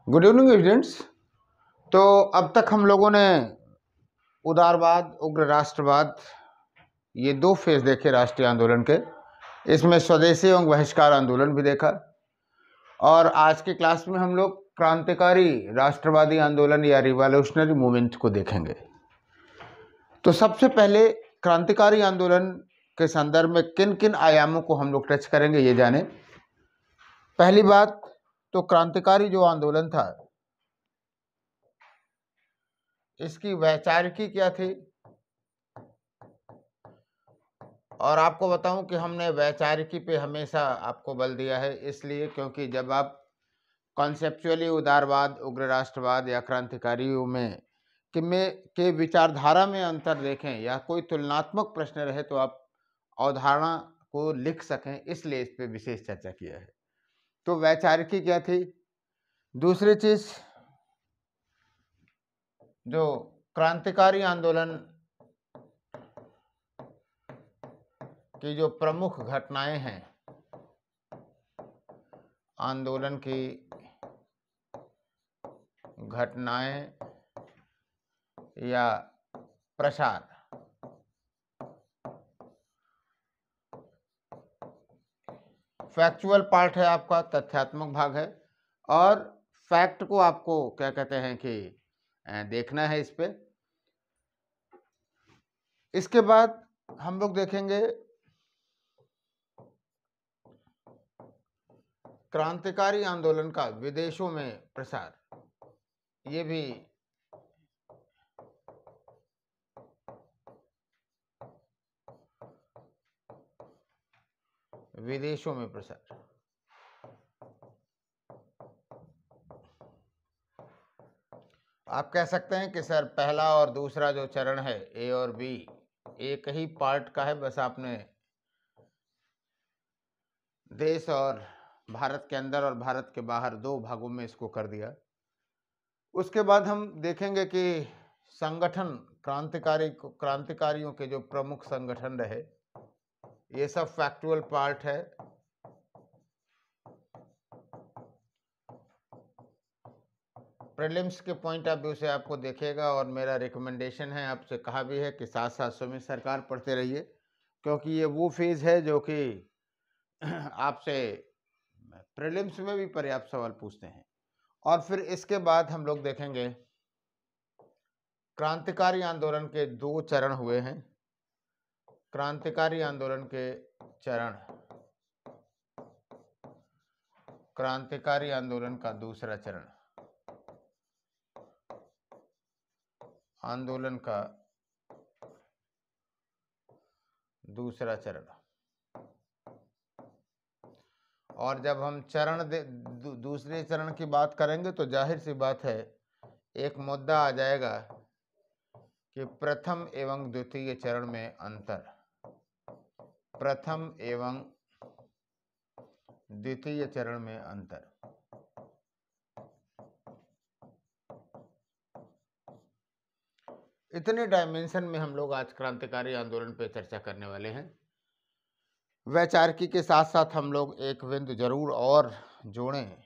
Good evening students. तो अब तक हम लोगों ने उदारवाद, उग्र राष्ट्रवाद, ये दो फेज देखे राष्ट्रीय आंदोलन के। इसमें स्वदेशी एवं बहिष्कार आंदोलन भी देखा और आज की क्लास में हम लोग क्रांतिकारी राष्ट्रवादी आंदोलन या रिवॉल्यूशनरी मूवमेंट को देखेंगे। तो सबसे पहले क्रांतिकारी आंदोलन के संदर्भ में किन किन आयामों को हम लोग टच करेंगे ये जाने। पहली बात तो क्रांतिकारी जो आंदोलन था इसकी वैचारिकी क्या थी, और आपको बताऊं कि हमने वैचारिकी पे हमेशा आपको बल दिया है, इसलिए क्योंकि जब आप कॉन्सेप्चुअली उदारवाद, उग्र राष्ट्रवाद या क्रांतिकारियों में के विचारधारा में अंतर देखें या कोई तुलनात्मक प्रश्न रहे तो आप अवधारणा को लिख सकें, इसलिए इस पे विशेष चर्चा किया है। तो वैचारिकी क्या थी। दूसरी चीज, जो क्रांतिकारी आंदोलन की जो प्रमुख घटनाएं हैं, आंदोलन की घटनाएं या प्रसार, फैक्चुअल पार्ट है आपका, तथ्यात्मक भाग है, और फैक्ट को आपको क्या कहते हैं कि देखना है इस पे। इसके बाद हम लोग देखेंगे क्रांतिकारी आंदोलन का विदेशों में प्रसार, ये भी विदेशों में प्रसार। आप कह सकते हैं कि सर पहला और दूसरा जो चरण है, ए और बी, एक ही पार्ट का है, बस आपने देश और भारत के अंदर और भारत के बाहर दो भागों में इसको कर दिया। उसके बाद हम देखेंगे कि संगठन, क्रांतिकारियों के जो प्रमुख संगठन रहे, ये सब फैक्चुअल पार्ट है। प्रीलिम्स के पॉइंट ऑफ व्यू से आपको देखेगा, और मेरा रिकमेंडेशन है, आपसे कहा भी है कि साथ साथ सुमित सरकार पढ़ते रहिए, क्योंकि ये वो फेज है जो कि आपसे प्रीलिम्स में भी पर्याप्त सवाल पूछते हैं। और फिर इसके बाद हम लोग देखेंगे क्रांतिकारी आंदोलन के दो चरण हुए हैं। क्रांतिकारी आंदोलन के चरण, क्रांतिकारी आंदोलन का दूसरा चरण, आंदोलन का दूसरा चरण। और जब हम दूसरे चरण की बात करेंगे तो जाहिर सी बात है, एक मुद्दा आ जाएगा कि प्रथम एवं द्वितीय चरण में अंतर, प्रथम एवं द्वितीय चरण में अंतर। इतने डायमेंशन में हम लोग आज क्रांतिकारी आंदोलन पे चर्चा करने वाले हैं। वैचारिकी के साथ साथ हम लोग एक बिंदु जरूर और जोड़ें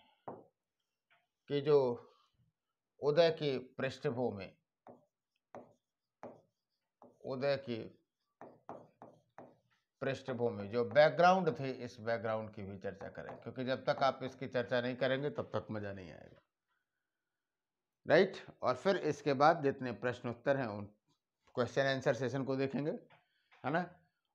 कि जो उदय की पृष्ठभूमि, उदय की पृष्ठभूमि, जो बैकग्राउंड थी, इस बैकग्राउंड की भी चर्चा करें, क्योंकि जब तक आप इसकी चर्चा नहीं करेंगे तब तक मजा नहीं आएगा, राइट। और फिर इसके बाद जितने प्रश्न उत्तर हैं उन क्वेश्चन आंसर सेशन को देखेंगे, है ना।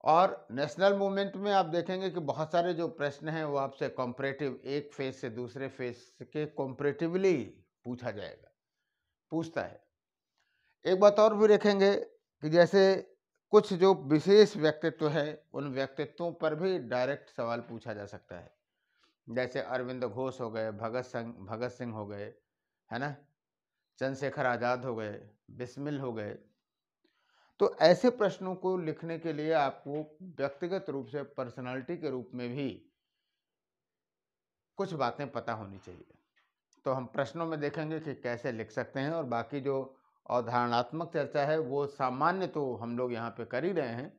और नेशनल मूवमेंट में आप देखेंगे कि बहुत सारे जो प्रश्न हैं वो आपसे कॉम्परेटिव, एक फेज से दूसरे फेज के कॉम्परेटिवली पूछा जाएगा, पूछता है। एक बात और भी देखेंगे कि जैसे कुछ जो विशेष व्यक्तित्व है, उन व्यक्तित्वों पर भी डायरेक्ट सवाल पूछा जा सकता है, जैसे अरविंद घोष हो गए, भगत सिंह हो गए, है ना, चंद्रशेखर आजाद हो गए, बिस्मिल हो गए। तो ऐसे प्रश्नों को लिखने के लिए आपको व्यक्तिगत रूप से, पर्सनालिटी के रूप में भी कुछ बातें पता होनी चाहिए। तो हम प्रश्नों में देखेंगे कि कैसे लिख सकते हैं, और बाकी जो अवधारणात्मक चर्चा है वो सामान्य तो हम लोग यहाँ पे कर ही रहे हैं,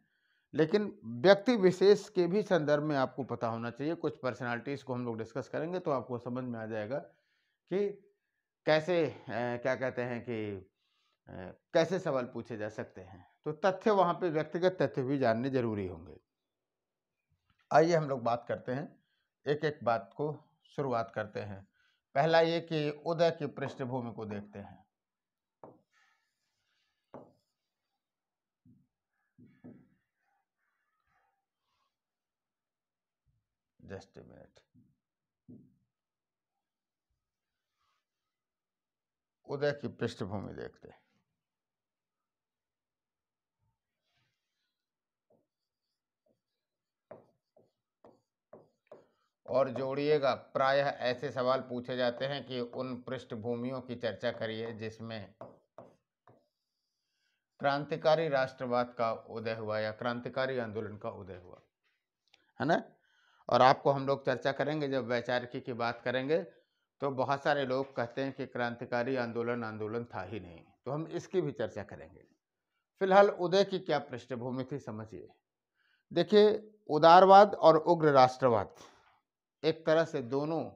लेकिन व्यक्ति विशेष के भी संदर्भ में आपको पता होना चाहिए। कुछ पर्सनालिटीज़ को हम लोग डिस्कस करेंगे तो आपको समझ में आ जाएगा कि कैसे क्या कहते हैं कि कैसे सवाल पूछे जा सकते हैं। तो तथ्य वहाँ पे व्यक्तिगत तथ्य भी जानने जरूरी होंगे। आइए हम लोग बात करते हैं, एक एक बात को शुरुआत करते हैं। पहला ये कि उदय की पृष्ठभूमि को देखते हैं। Just a minute. उदय की पृष्ठभूमि देखते हैं। और जोड़िएगा, प्रायः ऐसे सवाल पूछे जाते हैं कि उन पृष्ठभूमियों की चर्चा करिए जिसमें क्रांतिकारी राष्ट्रवाद का उदय हुआ या क्रांतिकारी आंदोलन का उदय हुआ, है ना। और आपको हम लोग चर्चा करेंगे, जब वैचारिकी की बात करेंगे तो बहुत सारे लोग कहते हैं कि क्रांतिकारी आंदोलन था ही नहीं, तो हम इसकी भी चर्चा करेंगे। फिलहाल उदय की क्या पृष्ठभूमि थी समझिए। देखिए, उदारवाद और उग्र राष्ट्रवाद एक तरह से दोनों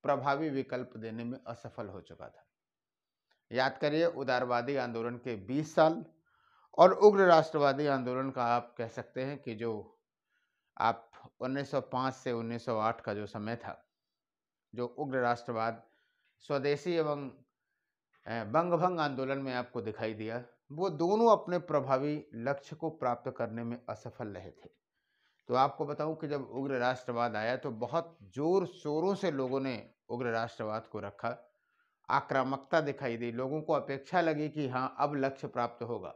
प्रभावी विकल्प देने में असफल हो चुका था। याद करिए, उदारवादी आंदोलन के 20 साल और उग्र राष्ट्रवादी आंदोलन का आप कह सकते हैं कि जो आप 1905 से 1908 का जो समय था, जो उग्र राष्ट्रवाद स्वदेशी एवं बंगभंग आंदोलन में आपको दिखाई दिया, वो दोनों अपने प्रभावी लक्ष्य को प्राप्त करने में असफल रहे थे। तो आपको बताऊं कि जब उग्र राष्ट्रवाद आया तो बहुत जोर शोरों से लोगों ने उग्र राष्ट्रवाद को रखा, आक्रामकता दिखाई दी, लोगों को अपेक्षा लगी कि हाँ अब लक्ष्य प्राप्त होगा।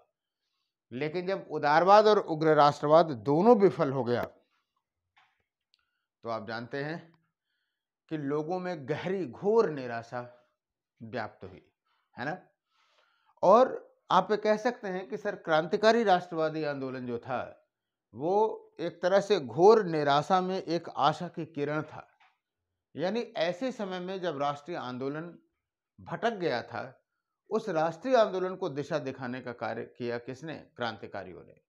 लेकिन जब उदारवाद और उग्र राष्ट्रवाद दोनों विफल हो गया तो आप जानते हैं कि लोगों में गहरी घोर निराशा व्याप्त हुई, है ना। और आप कह सकते हैं कि सर, क्रांतिकारी राष्ट्रवादी आंदोलन जो था वो एक तरह से घोर निराशा में एक आशा की किरण था। यानी ऐसे समय में जब राष्ट्रीय आंदोलन भटक गया था, उस राष्ट्रीय आंदोलन को दिशा दिखाने का कार्य किया किसने? क्रांतिकारियों ने।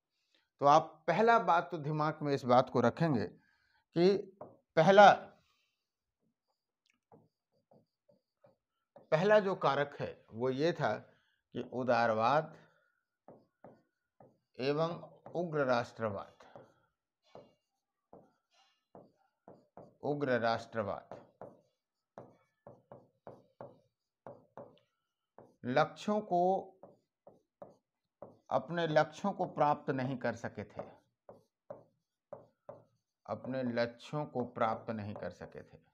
तो आप पहला बात तो दिमाग में इस बात को रखेंगे कि पहला जो कारक है वो ये था कि उदारवाद एवं उग्र राष्ट्रवाद अपने लक्ष्यों को प्राप्त नहीं कर सके थे, अपने लक्ष्यों को प्राप्त नहीं कर सके थे।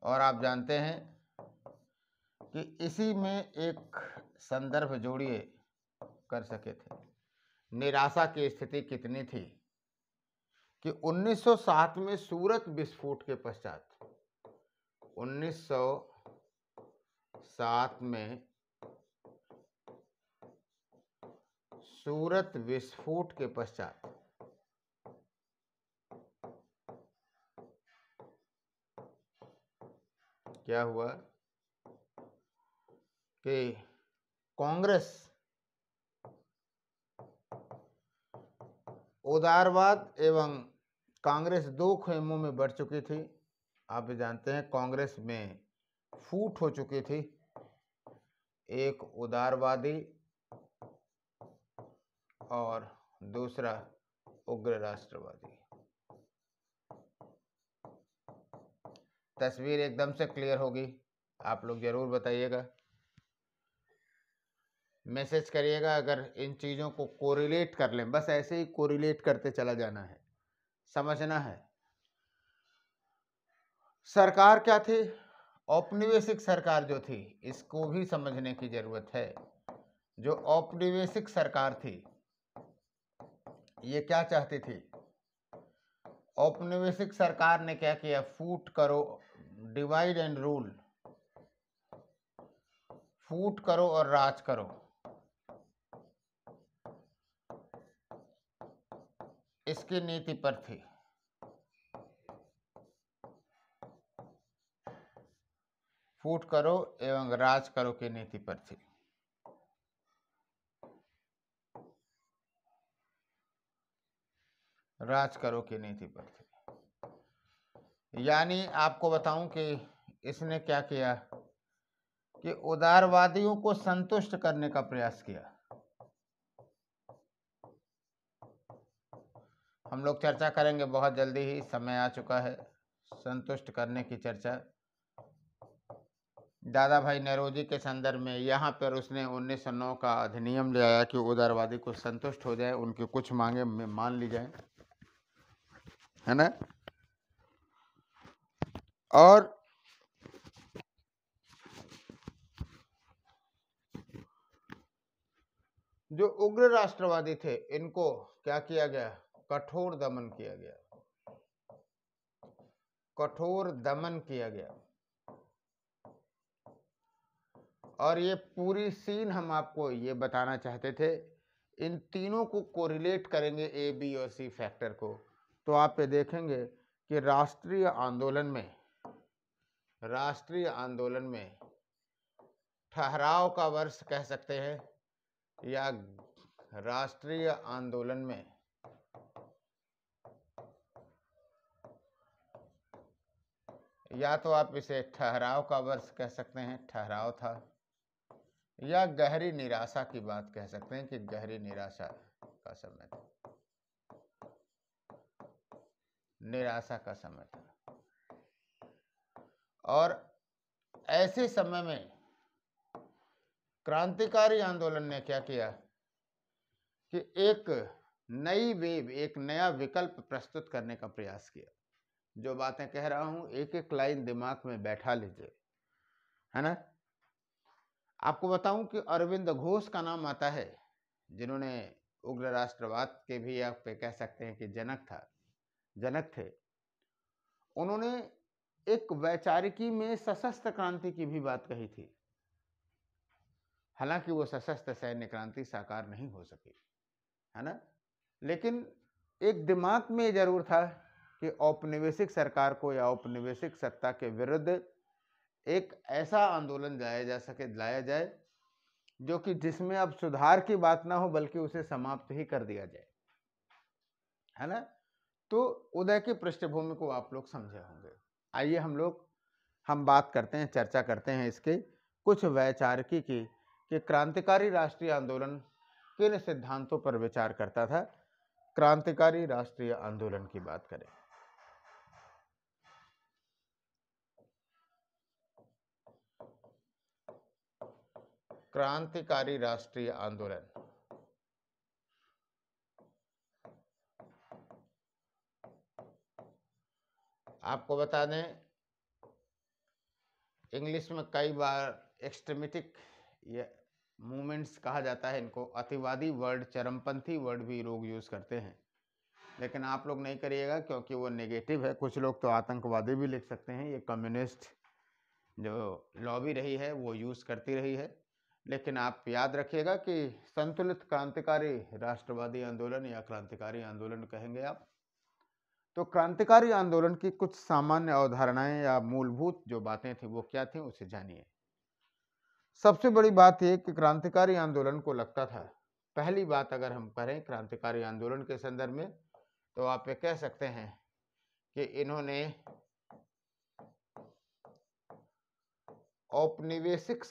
और आप जानते हैं कि इसी में एक संदर्भ जोड़िए कर सके थे। निराशा की स्थिति कितनी थी कि 1907 में सूरत विस्फोट के पश्चात, 1907 में सूरत विस्फोट के पश्चात क्या हुआ कि कांग्रेस उदारवाद एवं कांग्रेस दो खेमों में बढ़ चुकी थी। आप जानते हैं कांग्रेस में फूट हो चुकी थी, एक उदारवादी और दूसरा उग्र राष्ट्रवादी। तस्वीर एकदम से क्लियर होगी, आप लोग जरूर बताइएगा, मैसेज करिएगा अगर इन चीज़ों को कोरिलेट कर लें। बस ऐसे ही कोरिलेट करते चला जाना है, समझना है। सरकार क्या थी? औपनिवेशिक सरकार जो थी, इसको भी समझने की जरूरत है। जो औपनिवेशिक सरकार थी ये क्या चाहती थी? औपनिवेशिक सरकार ने क्या किया? फूट करो, डिवाइड एंड रूल, फूट करो और राज करो, इसकी नीति पर थी। फूट करो एवं राज करो की नीति पर थी। राज करो की नीति पर थी। यानी आपको बताऊं कि इसने क्या किया कि उदारवादियों को संतुष्ट करने का प्रयास किया। हम लोग चर्चा करेंगे बहुत जल्दी ही, समय आ चुका है संतुष्ट करने की चर्चा। दादा भाई नौरोजी के संदर्भ में यहाँ पर उसने 1909 का अधिनियम ले आया कि उदारवादी को संतुष्ट हो जाए, उनकी कुछ मांगे मान ली जाए, है ना। और जो उग्र राष्ट्रवादी थे इनको क्या किया गया, कठोर दमन किया गया, कठोर दमन किया गया। और ये पूरी सीन हम आपको ये बताना चाहते थे, इन तीनों को कोरिलेट करेंगे ए बी और सी फैक्टर को, तो आप ये देखेंगे कि राष्ट्रीय आंदोलन में ठहराव का वर्ष कह सकते हैं, या राष्ट्रीय आंदोलन में या तो आप इसे ठहराव का वर्ष कह सकते हैं, ठहराव था, या गहरी निराशा की बात कह सकते हैं कि गहरी निराशा का समय था, निराशा का समय था। और ऐसे समय में क्रांतिकारी आंदोलन ने क्या किया कि एक नई वेव, एक नया विकल्प प्रस्तुत करने का प्रयास किया। जो बातें कह रहा हूं एक एक लाइन दिमाग में बैठा लीजिए, है ना। आपको बताऊं कि अरविंद घोष का नाम आता है, जिन्होंने उग्र राष्ट्रवाद के भी आप कह सकते हैं कि जनक थे। उन्होंने एक वैचारिकी में सशस्त्र क्रांति की भी बात कही थी, हालांकि वो सशस्त्र सैन्य क्रांति साकार नहीं हो सकी, है ना। लेकिन एक दिमाग में जरूर था कि औपनिवेशिक सरकार को या औपनिवेशिक सत्ता के विरुद्ध एक ऐसा आंदोलन लाया जाए जो कि जिसमें अब सुधार की बात ना हो बल्कि उसे समाप्त ही कर दिया जाए, है ना। तो उदय की पृष्ठभूमि को आप लोग समझे होंगे। आइए हम बात करते हैं, चर्चा करते हैं इसके कुछ वैचारिकी की, कि क्रांतिकारी राष्ट्रीय आंदोलन किन सिद्धांतों पर विचार करता था। क्रांतिकारी राष्ट्रीय आंदोलन की बात करें, क्रांतिकारी राष्ट्रीय आंदोलन आपको बता दें, इंग्लिश में कई बार एक्सट्रीमिटिक मूवमेंट्स कहा जाता है इनको, अतिवादी वर्ड, चरमपंथी वर्ड भी लोग यूज करते हैं, लेकिन आप लोग नहीं करिएगा क्योंकि वो नेगेटिव है। कुछ लोग तो आतंकवादी भी लिख सकते हैं, ये कम्युनिस्ट जो लॉबी रही है वो यूज करती रही है। लेकिन आप याद रखिएगा कि संतुलित क्रांतिकारी राष्ट्रवादी आंदोलन या क्रांतिकारी आंदोलन कहेंगे आप। तो क्रांतिकारी आंदोलन की कुछ सामान्य अवधारणाएं या मूलभूत जो बातें थी वो क्या थी, उसे जानिए। सबसे बड़ी बात यह कि क्रांतिकारी आंदोलन को लगता था, पहली बात अगर हम करें क्रांतिकारी आंदोलन के संदर्भ में, तो आप ये कह सकते हैं कि इन्होंने औपनिवेशिक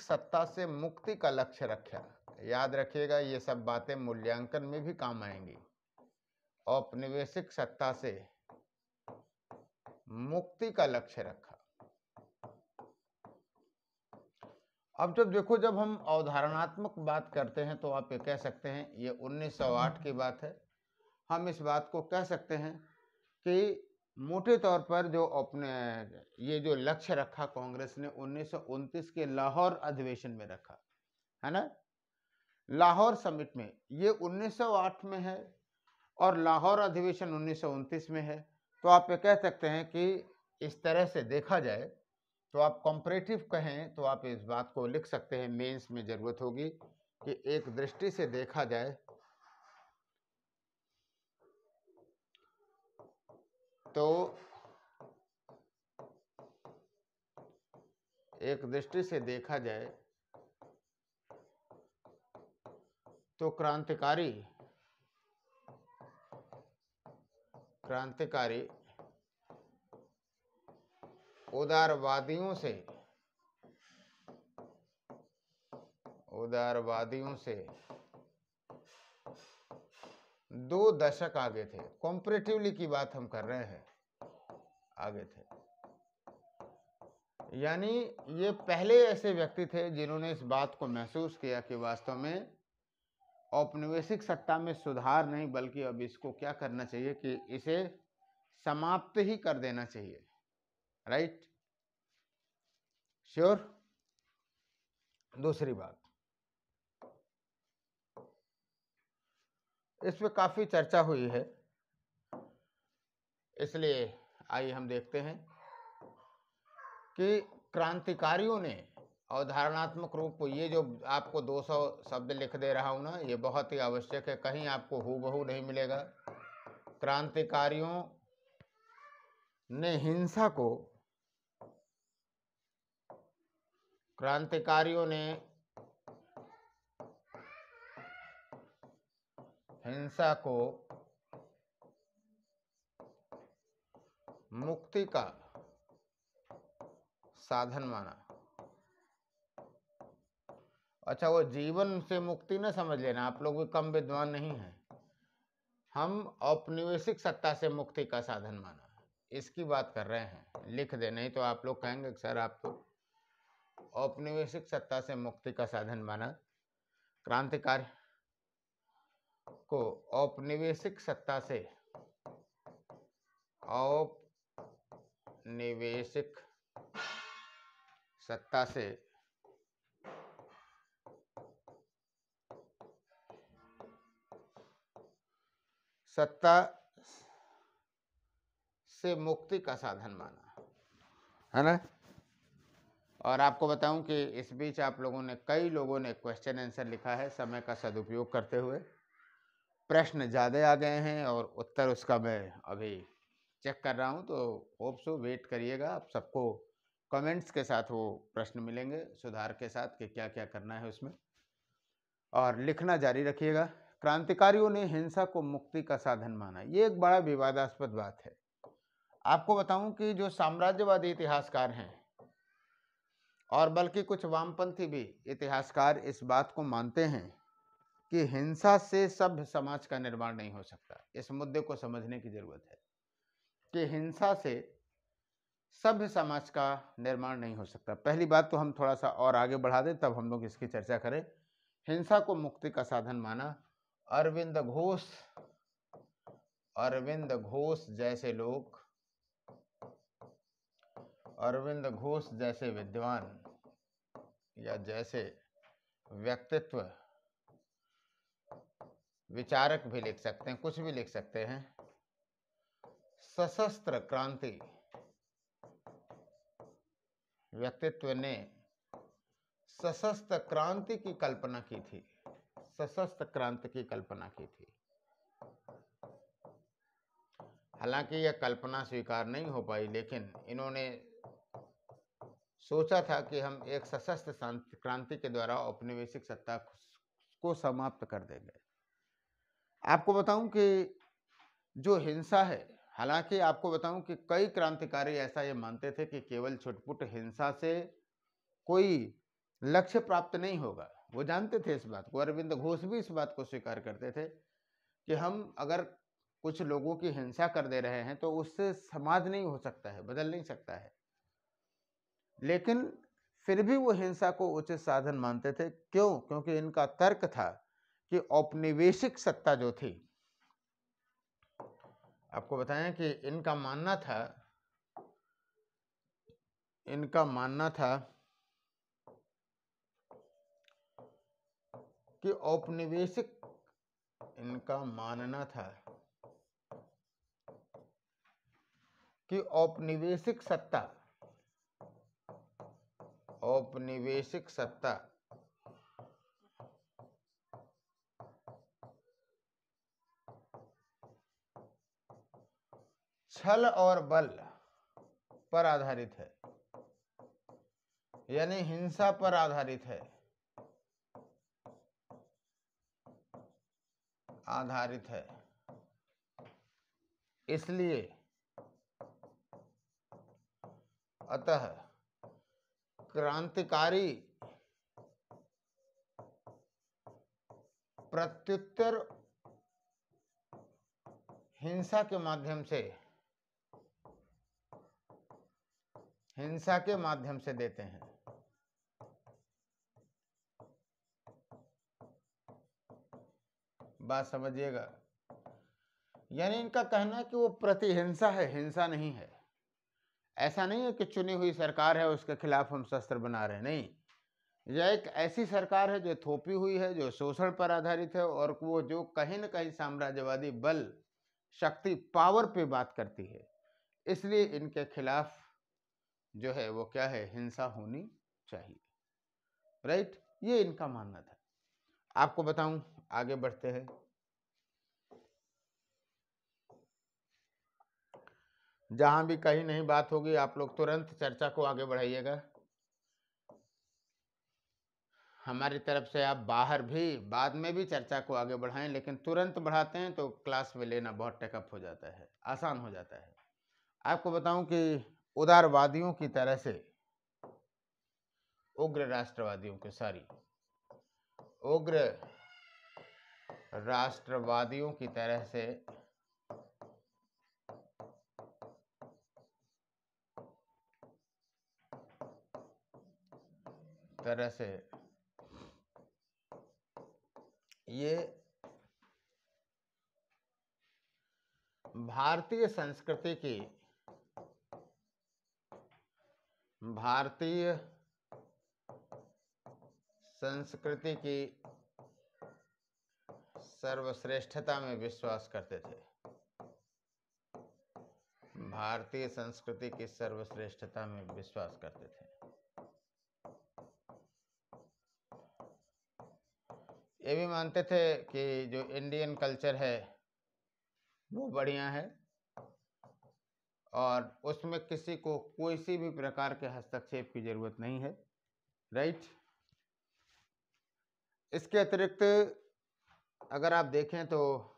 सत्ता से मुक्ति का लक्ष्य रखा। याद रखिएगा, ये सब बातें मूल्यांकन में भी काम आएंगी। औपनिवेशिक सत्ता से मुक्ति का लक्ष्य रखा। अब जब हम अवधारणात्मक बात करते हैं तो आप ये कह सकते हैं, ये 1908 की बात है। हम इस बात को कह सकते हैं कि मोटे तौर पर ये जो लक्ष्य रखा कांग्रेस ने 1929 के लाहौर अधिवेशन में रखा, है ना। लाहौर समिट में ये 1908 में है और लाहौर अधिवेशन 1929 में है। तो आप ये कह सकते हैं कि इस तरह से देखा जाए तो आप कंपैरेटिव कहें तो आप इस बात को लिख सकते हैं, मेंस में जरूरत होगी कि एक दृष्टि से देखा जाए तो क्रांतिकारी क्रांतिकारी उदारवादियों से 2 दशक आगे थे। कॉम्परेटिवली की बात हम कर रहे हैं, आगे थे। यानी ये पहले ऐसे व्यक्ति थे जिन्होंने इस बात को महसूस किया कि वास्तव में औपनिवेशिक सत्ता में सुधार नहीं, बल्कि अब इसको क्या करना चाहिए कि इसे समाप्त ही कर देना चाहिए। Right, sure. दूसरी बात, इस पे काफी चर्चा हुई है, इसलिए आइए हम देखते हैं कि क्रांतिकारियों ने अवधारणात्मक रूप, ये जो आपको 200 शब्द लिख दे रहा हूं ना, ये बहुत ही आवश्यक है, कहीं आपको हूबहू नहीं मिलेगा। क्रांतिकारियों ने हिंसा को मुक्ति का साधन माना। अच्छा, वो जीवन से मुक्ति न समझ लेना, आप लोग भी कम विद्वान नहीं हैं। हम औपनिवेशिक सत्ता से मुक्ति का साधन माना, इसकी बात कर रहे हैं। लिख दे, नहीं तो आप लोग कहेंगे सर आप तो औपनिवेशिक सत्ता से मुक्ति का साधन माना। क्रांतिकारी को औपनिवेशिक सत्ता से मुक्ति का साधन माना, है ना। और आपको बताऊं कि इस बीच आप लोगों ने, कई लोगों ने क्वेश्चन आंसर लिखा है समय का सदुपयोग करते हुए। प्रश्न ज़्यादा आ गए हैं और उत्तर उसका मैं अभी चेक कर रहा हूं, तो होप सो वेट करिएगा। आप सबको कमेंट्स के साथ वो प्रश्न मिलेंगे सुधार के साथ कि क्या क्या करना है उसमें, और लिखना जारी रखिएगा। क्रांतिकारियों ने हिंसा को मुक्ति का साधन माना, ये एक बड़ा विवादास्पद बात है। आपको बताऊं कि जो साम्राज्यवादी इतिहासकार हैं, और बल्कि कुछ वामपंथी भी इतिहासकार, इस बात को मानते हैं कि हिंसा से सभ्य समाज का निर्माण नहीं हो सकता। इस मुद्दे को समझने की जरूरत है कि हिंसा से सभ्य समाज का निर्माण नहीं हो सकता। पहली बात तो हम थोड़ा सा और आगे बढ़ा दें, तब हम लोग इसकी चर्चा करें। हिंसा को मुक्ति का साधन माना। अरविंद घोष जैसे लोग, अरविंद घोष जैसे विद्वान या जैसे व्यक्तित्व, विचारक भी लिख सकते हैं, कुछ भी लिख सकते हैं, सशस्त्र क्रांति व्यक्तित्व ने सशस्त्र क्रांति की कल्पना की थी, सशस्त्र क्रांति की कल्पना की थी। हालांकि यह कल्पना स्वीकार नहीं हो पाई, लेकिन इन्होंने सोचा था कि हम एक सशस्त्र क्रांति के द्वारा औपनिवेशिक सत्ता को समाप्त कर देंगे। आपको बताऊं कि जो हिंसा है, हालांकि आपको बताऊं कि कई क्रांतिकारी ऐसा ये मानते थे कि केवल छुटपुट हिंसा से कोई लक्ष्य प्राप्त नहीं होगा। वो जानते थे इस बात को। अरविंद घोष भी इस बात को स्वीकार करते थे कि हम अगर कुछ लोगों की हिंसा कर दे रहे हैं तो उससे समाज नहीं हो सकता है, बदल नहीं सकता है। लेकिन फिर भी वो हिंसा को उचित साधन मानते थे। क्यों? क्योंकि इनका तर्क था कि औपनिवेशिक सत्ता जो थी, आपको बताएं कि इनका मानना था कि औपनिवेशिक सत्ता छल और बल पर आधारित है, यानी हिंसा पर आधारित है, इसलिए अतः क्रांतिकारी प्रत्युत्तर हिंसा के माध्यम से देते हैं। बात समझिएगा, यानी इनका कहना है कि वो प्रतिहिंसा है, हिंसा नहीं है। ऐसा नहीं है कि चुनी हुई सरकार है उसके खिलाफ हम शस्त्र बना रहे हैं, नहीं। यह एक ऐसी सरकार है जो थोपी हुई है, जो शोषण पर आधारित है, और वो जो कहीं न कहीं साम्राज्यवादी बल, शक्ति, पावर पे बात करती है। इसलिए इनके खिलाफ जो है वो क्या है, हिंसा होनी चाहिए। राइट, ये इनका मानना था। आपको बताऊं, आगे बढ़ते हैं। जहां भी कहीं नहीं बात होगी आप लोग तुरंत चर्चा को आगे बढ़ाइएगा। हमारी तरफ से आप बाहर भी बाद में भी चर्चा को आगे बढ़ाएं, लेकिन तुरंत बढ़ाते हैं तो क्लास में लेना बहुत टेकअप हो जाता है, आसान हो जाता है। आपको बताऊं कि उदारवादियों की तरह से उग्र राष्ट्रवादियों के उग्र राष्ट्रवादियों की तरह से ये भारतीय संस्कृति की सर्वश्रेष्ठता में विश्वास करते थे। भारतीय संस्कृति की सर्वश्रेष्ठता में विश्वास करते थे। ये भी मानते थे कि जो इंडियन कल्चर है वो बढ़िया है और उसमें किसी को कोई सी भी प्रकार के हस्तक्षेप की जरूरत नहीं है। राइट। इसके अतिरिक्त अगर आप देखें तो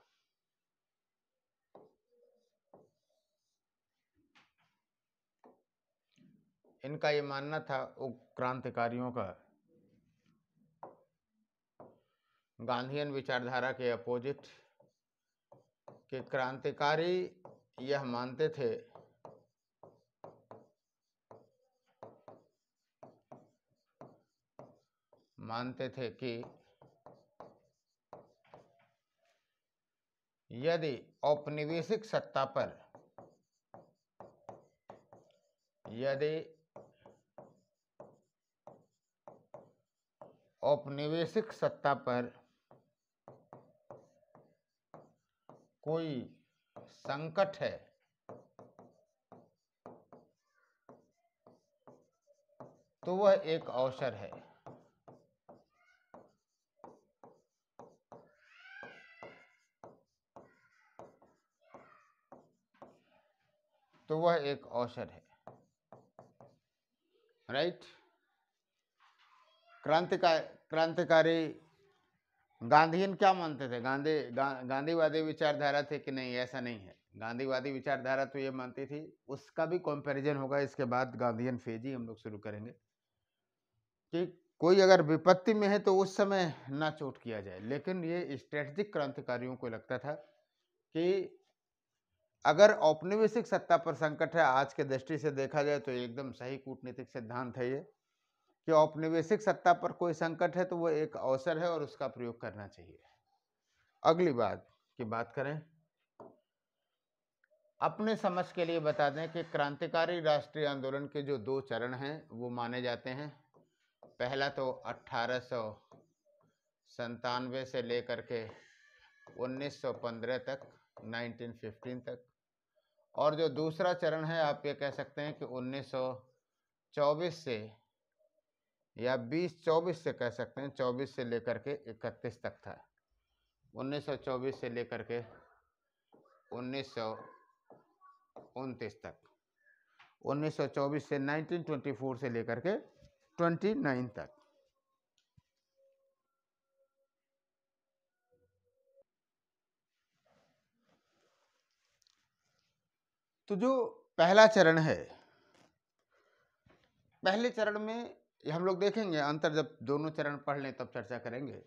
इनका ये मानना था क्रांतिकारियों का, गांधीयन विचारधारा के अपोजिट, कि क्रांतिकारी यह मानते थे कि यदि औपनिवेशिक सत्ता पर कोई संकट है तो वह एक अवसर है। राइट। क्रांतिकारी गांधीयन क्या मानते थे? गांधीवादी विचारधारा थे कि नहीं? ऐसा नहीं है। गांधीवादी विचारधारा तो ये मानती थी, उसका भी कंपैरिजन होगा इसके बाद, गांधीयन फेज ही हम लोग शुरू करेंगे, कि कोई अगर विपत्ति में है तो उस समय ना चोट किया जाए। लेकिन ये स्ट्रेटेजिक क्रांतिकारियों को लगता था कि अगर औपनिवेशिक सत्ता पर संकट है, आज के दृष्टि से देखा जाए तो एकदम सही कूटनीतिक सिद्धांत है ये, कि औपनिवेशिक सत्ता पर कोई संकट है तो वो एक अवसर है और उसका प्रयोग करना चाहिए। अगली बात की बात करें, अपने समझ के लिए बता दें कि क्रांतिकारी राष्ट्रीय आंदोलन के जो 2 चरण हैं वो माने जाते हैं। पहला तो 1897 से लेकर के 1915 तक, 1915 तक, और जो दूसरा चरण है आप ये कह सकते हैं कि 1924 से या 20-24 से कह सकते हैं, 24 से लेकर के 31 तक था। 1924 से लेकर के 1929 तक, 1924 से 1924 से लेकर के 29 तक। तो जो पहला चरण है, पहले चरण में हम लोग देखेंगे, अंतर जब दोनों चरण पढ़ लें तब चर्चा करेंगे,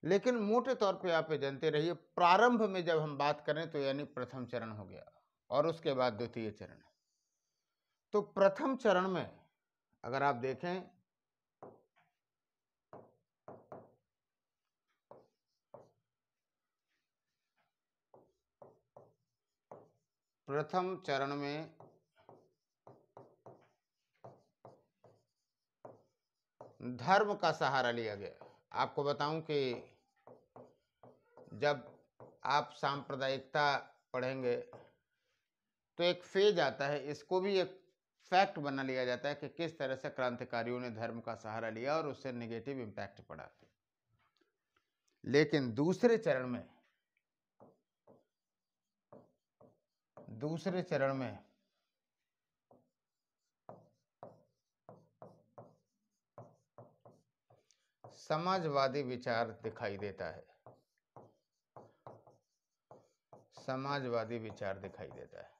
लेकिन मोटे तौर पे आप ये जानते रहिए, प्रारंभ में जब हम बात करें तो यानी प्रथम चरण हो गया और उसके बाद द्वितीय चरण। तो प्रथम चरण में अगर आप देखें, प्रथम चरण में धर्म का सहारा लिया गया। आपको बताऊं कि जब आप सांप्रदायिकता पढ़ेंगे तो एक फेज आता है, इसको भी एक फैक्ट बना लिया जाता है कि किस तरह से क्रांतिकारियों ने धर्म का सहारा लिया और उससे नेगेटिव इम्पैक्ट पड़ा। लेकिन दूसरे चरण में समाजवादी विचार दिखाई देता है, समाजवादी विचार दिखाई देता है।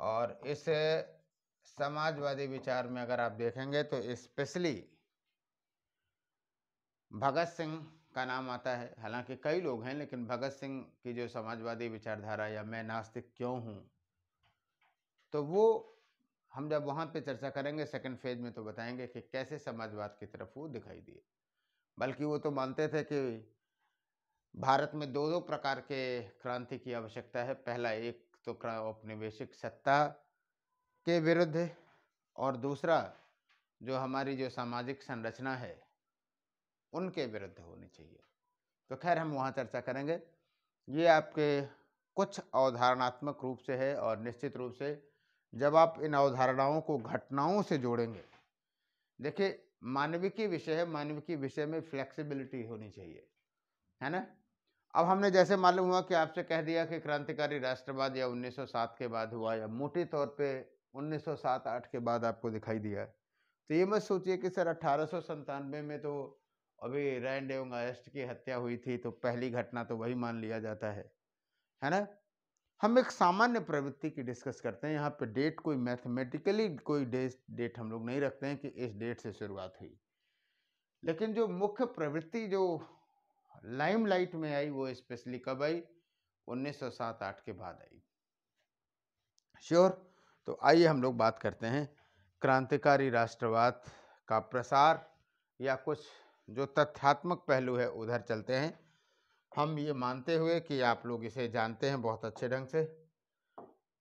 और इस समाजवादी विचार में अगर आप देखेंगे तो स्पेशली भगत सिंह का नाम आता है। हालांकि कई लोग हैं, लेकिन भगत सिंह की जो समाजवादी विचारधारा, या मैं नास्तिक क्यों हूं, तो वो हम जब वहां पे चर्चा करेंगे सेकंड फेज में तो बताएंगे कि कैसे समाजवाद की तरफ वो दिखाई दिए। बल्कि वो तो मानते थे कि भारत में दो दो प्रकार के क्रांति की आवश्यकता है। पहला, एक तो औपनिवेशिक सत्ता के विरुद्ध, और दूसरा जो हमारी जो सामाजिक संरचना है उनके विरुद्ध होनी चाहिए। तो खैर हम वहाँ चर्चा करेंगे। ये आपके कुछ अवधारणात्मक रूप से है, और निश्चित रूप से जब आप इन अवधारणाओं को घटनाओं से जोड़ेंगे, देखिए मानविकी विषय है, मानविकी विषय में फ्लेक्सिबिलिटी होनी चाहिए, है ना। अब हमने जैसे मालूम हुआ कि आपसे कह दिया कि क्रांतिकारी राष्ट्रवाद या 1907 के बाद हुआ, या मोटे तौर पे 1907-8 के बाद आपको दिखाई दिया, तो ये मत सोचिए कि सर 1897 में तो अभी रैंड एवं आयस्ट की हत्या हुई थी तो पहली घटना तो वही मान लिया जाता है ना। हम एक सामान्य प्रवृत्ति की डिस्कस करते हैं। यहाँ पे डेट कोई मैथमेटिकली कोई डेट हम लोग नहीं रखते हैं कि इस डेट से शुरुआत हुई, लेकिन जो मुख्य प्रवृत्ति जो लाइमलाइट में आई वो स्पेशली कब आई? 1907-8 के बाद आई। श्योर। तो आइए हम लोग बात करते हैं क्रांतिकारी राष्ट्रवाद का प्रसार, या कुछ जो तथ्यात्मक पहलू है उधर चलते हैं। हम ये मानते हुए कि आप लोग इसे जानते हैं बहुत अच्छे ढंग से,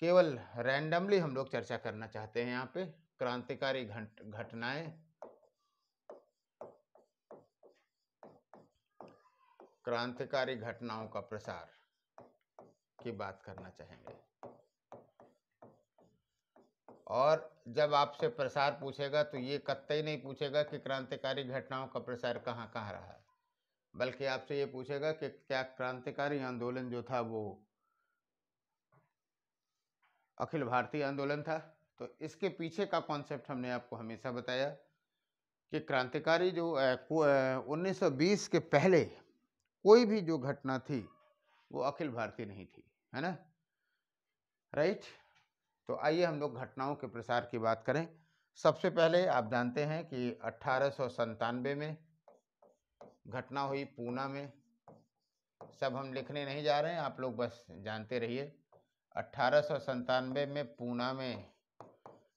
केवल रैंडमली हम लोग चर्चा करना चाहते हैं। यहाँ पे क्रांतिकारी घटनाएं, क्रांतिकारी घटनाओं का प्रसार की बात करना चाहेंगे। और जब आपसे प्रसार पूछेगा तो ये कतई नहीं पूछेगा कि क्रांतिकारी घटनाओं का प्रसार कहाँ कहाँ रहा, बल्कि आपसे ये पूछेगा कि क्या क्रांतिकारी आंदोलन जो था वो अखिल भारतीय आंदोलन था। तो इसके पीछे का कॉन्सेप्ट हमने आपको हमेशा बताया कि क्रांतिकारी जो 1920 के पहले कोई भी जो घटना थी वो अखिल भारतीय नहीं थी, है ना, राइट। तो आइए हम लोग घटनाओं के प्रसार की बात करें। सबसे पहले आप जानते हैं कि 1897 में घटना हुई पूना में। सब हम लिखने नहीं जा रहे हैं, आप लोग बस जानते रहिए। 1897 में पूना में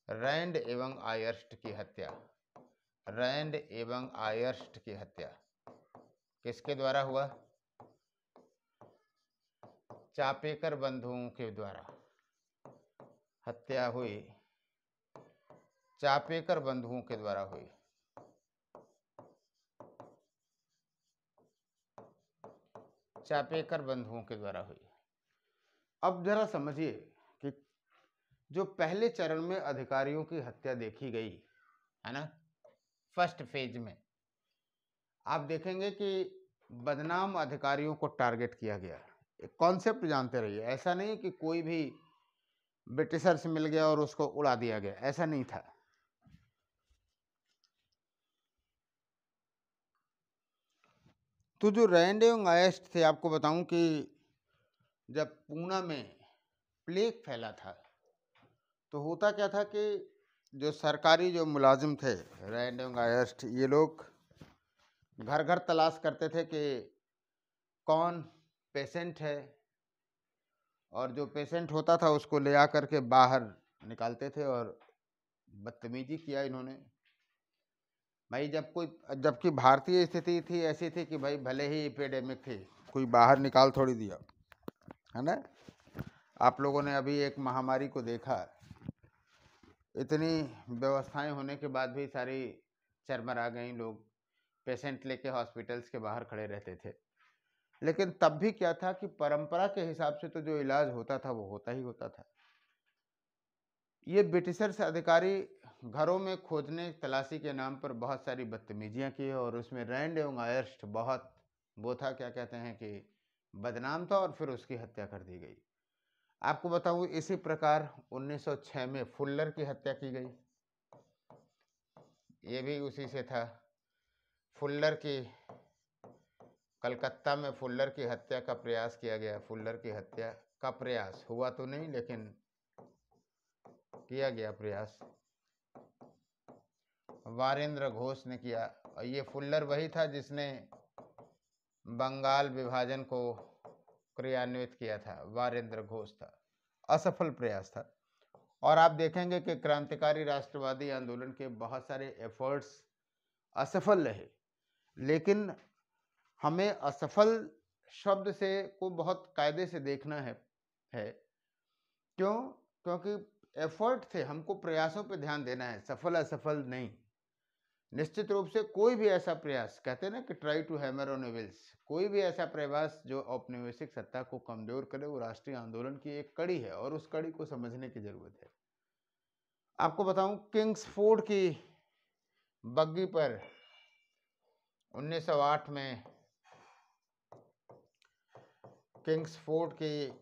रैंड एवं आयर्स्ट की हत्या, रैंड एवं आयर्स्ट की हत्या किसके द्वारा हुआ? चापेकर बंधुओं के द्वारा हत्या हुई, चापेकर बंधुओं के द्वारा हुई। चापेकर बंधुओं के द्वारा हुई। अब जरा समझिए कि जो पहले चरण में अधिकारियों की हत्या देखी गई है ना, फर्स्ट फेज में आप देखेंगे कि बदनाम अधिकारियों को टारगेट किया गया। एक कॉन्सेप्ट जानते रहिए, ऐसा नहीं कि कोई भी ब्रिटिशर से मिल गया और उसको उड़ा दिया गया, ऐसा नहीं था। तो जो रैंड एवं आयस्ट थे, आपको बताऊं कि जब पूना में प्लेग फैला था तो होता क्या था कि जो सरकारी जो मुलाजिम थे, रैंड एवं आयस्ट, ये लोग घर घर तलाश करते थे कि कौन पेशेंट है, और जो पेशेंट होता था उसको ले आकर के बाहर निकालते थे। और बदतमीजी किया इन्होंने भाई, जबकि भारतीय स्थिति थी ऐसी थी कि भाई भले ही एपिडेमिक थी, कोई बाहर निकाल थोड़ी दिया, है ना। आप लोगों ने अभी एक महामारी को देखा, इतनी व्यवस्थाएं होने के बाद भी सारी चरमरा गई, लोग पेशेंट लेके हॉस्पिटल्स के बाहर खड़े रहते थे। लेकिन तब भी क्या था कि परंपरा के हिसाब से तो जो इलाज होता था वो होता ही होता था। ये ब्रिटिशर्स अधिकारी घरों में खोजने तलाशी के नाम पर बहुत सारी बदतमीजियां की, और उसमें रैंड एवं आयस्ट बहुत वो था, क्या कहते हैं कि बदनाम था, और फिर उसकी हत्या कर दी गई। आपको बताऊं, इसी प्रकार 1906 में फुल्लर की हत्या की गई, ये भी उसी से था। फुल्लर की, कलकत्ता में फुल्लर की हत्या का प्रयास किया गया। फुल्लर की हत्या का प्रयास हुआ तो नहीं, लेकिन किया गया प्रयास, वारेंद्र घोष ने किया। और ये फुल्लर वही था जिसने बंगाल विभाजन को क्रियान्वित किया था, वारेंद्र घोष था। असफल प्रयास था। और आप देखेंगे कि क्रांतिकारी राष्ट्रवादी आंदोलन के बहुत सारे एफर्ट्स असफल रहे, लेकिन हमें असफल शब्द से को बहुत कायदे से देखना है। क्यों? क्योंकि एफर्ट थे, हमको प्रयासों पे ध्यान देना है, सफल असफल नहीं। निश्चित रूप से कोई भी ऐसा प्रयास, कहते हैं ना कि try to hammer on wheels, कोई भी ऐसा प्रयास जो औपनिवेशिक सत्ता को कमजोर करे, वो राष्ट्रीय आंदोलन की एक कड़ी है, और उस कड़ी को समझने की जरूरत है। आपको बताऊं, किंग्सफोर्ड की बग्गी पर 1908 में किंग्सफोर्ड की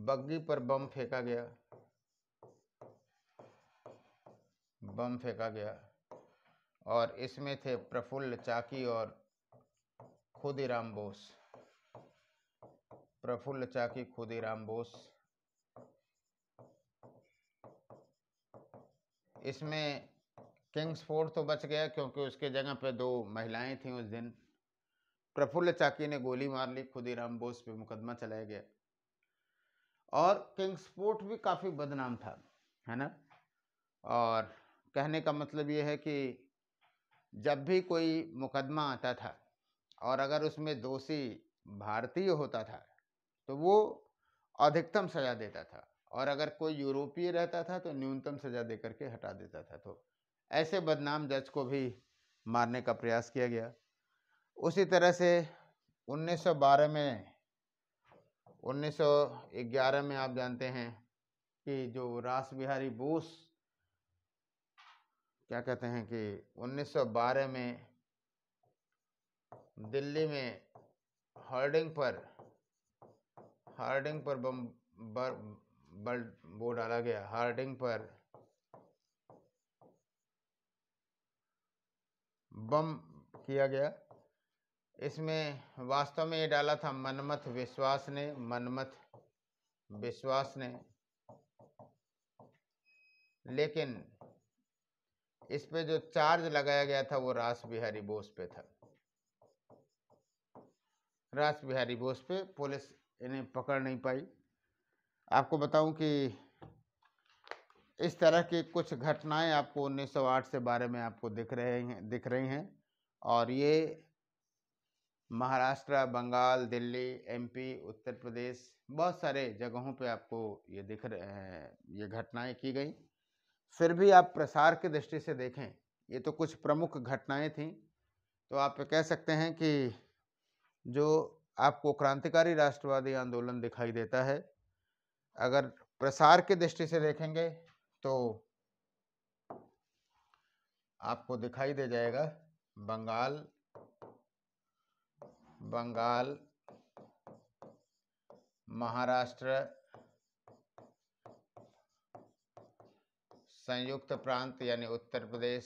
बग्गी पर बम फेंका गया, बम फेंका गया, और इसमें थे प्रफुल्ल चाकी और खुदीराम बोस। प्रफुल्ल चाकी, खुदीराम बोस। इसमें किंग्सफोर्ड तो बच गया क्योंकि उसके जगह पे 2 महिलाएं थीं उस दिन। प्रफुल्ल चाकी ने गोली मार ली, खुदीराम बोस पे मुकदमा चलाया गया, और किंग्सफोर्ड भी काफ़ी बदनाम था, है ना। और कहने का मतलब ये है कि जब भी कोई मुकदमा आता था और अगर उसमें दोषी भारतीय होता था तो वो अधिकतम सजा देता था, और अगर कोई यूरोपीय रहता था तो न्यूनतम सजा देकर के हटा देता था। तो ऐसे बदनाम जज को भी मारने का प्रयास किया गया। उसी तरह से 1912 में 1911 में आप जानते हैं कि जो रास बिहारी बोस, क्या कहते हैं कि 1912 में दिल्ली में हार्डिंग पर बम वो डाला गया, हार्डिंग पर बम किया गया। इसमें वास्तव में ये डाला था मनमथ विश्वास ने, लेकिन इस पे जो चार्ज लगाया गया था वो रास बिहारी बोस पे था। रास बिहारी बोस पे पुलिस इन्हें पकड़ नहीं पाई। आपको बताऊं कि इस तरह की कुछ घटनाएं आपको 1908 से 12 में आपको दिख रही हैं, और ये महाराष्ट्र, बंगाल, दिल्ली, एमपी, उत्तर प्रदेश, बहुत सारे जगहों पे आपको ये दिख रहे हैं, ये घटनाएं की गई। फिर भी आप प्रसार की दृष्टि से देखें, ये तो कुछ प्रमुख घटनाएं थीं। तो आप कह सकते हैं कि जो आपको क्रांतिकारी राष्ट्रवादी आंदोलन दिखाई देता है, अगर प्रसार की दृष्टि से देखेंगे तो आपको दिखाई दे जाएगा बंगाल, महाराष्ट्र, संयुक्त प्रांत यानी उत्तर प्रदेश,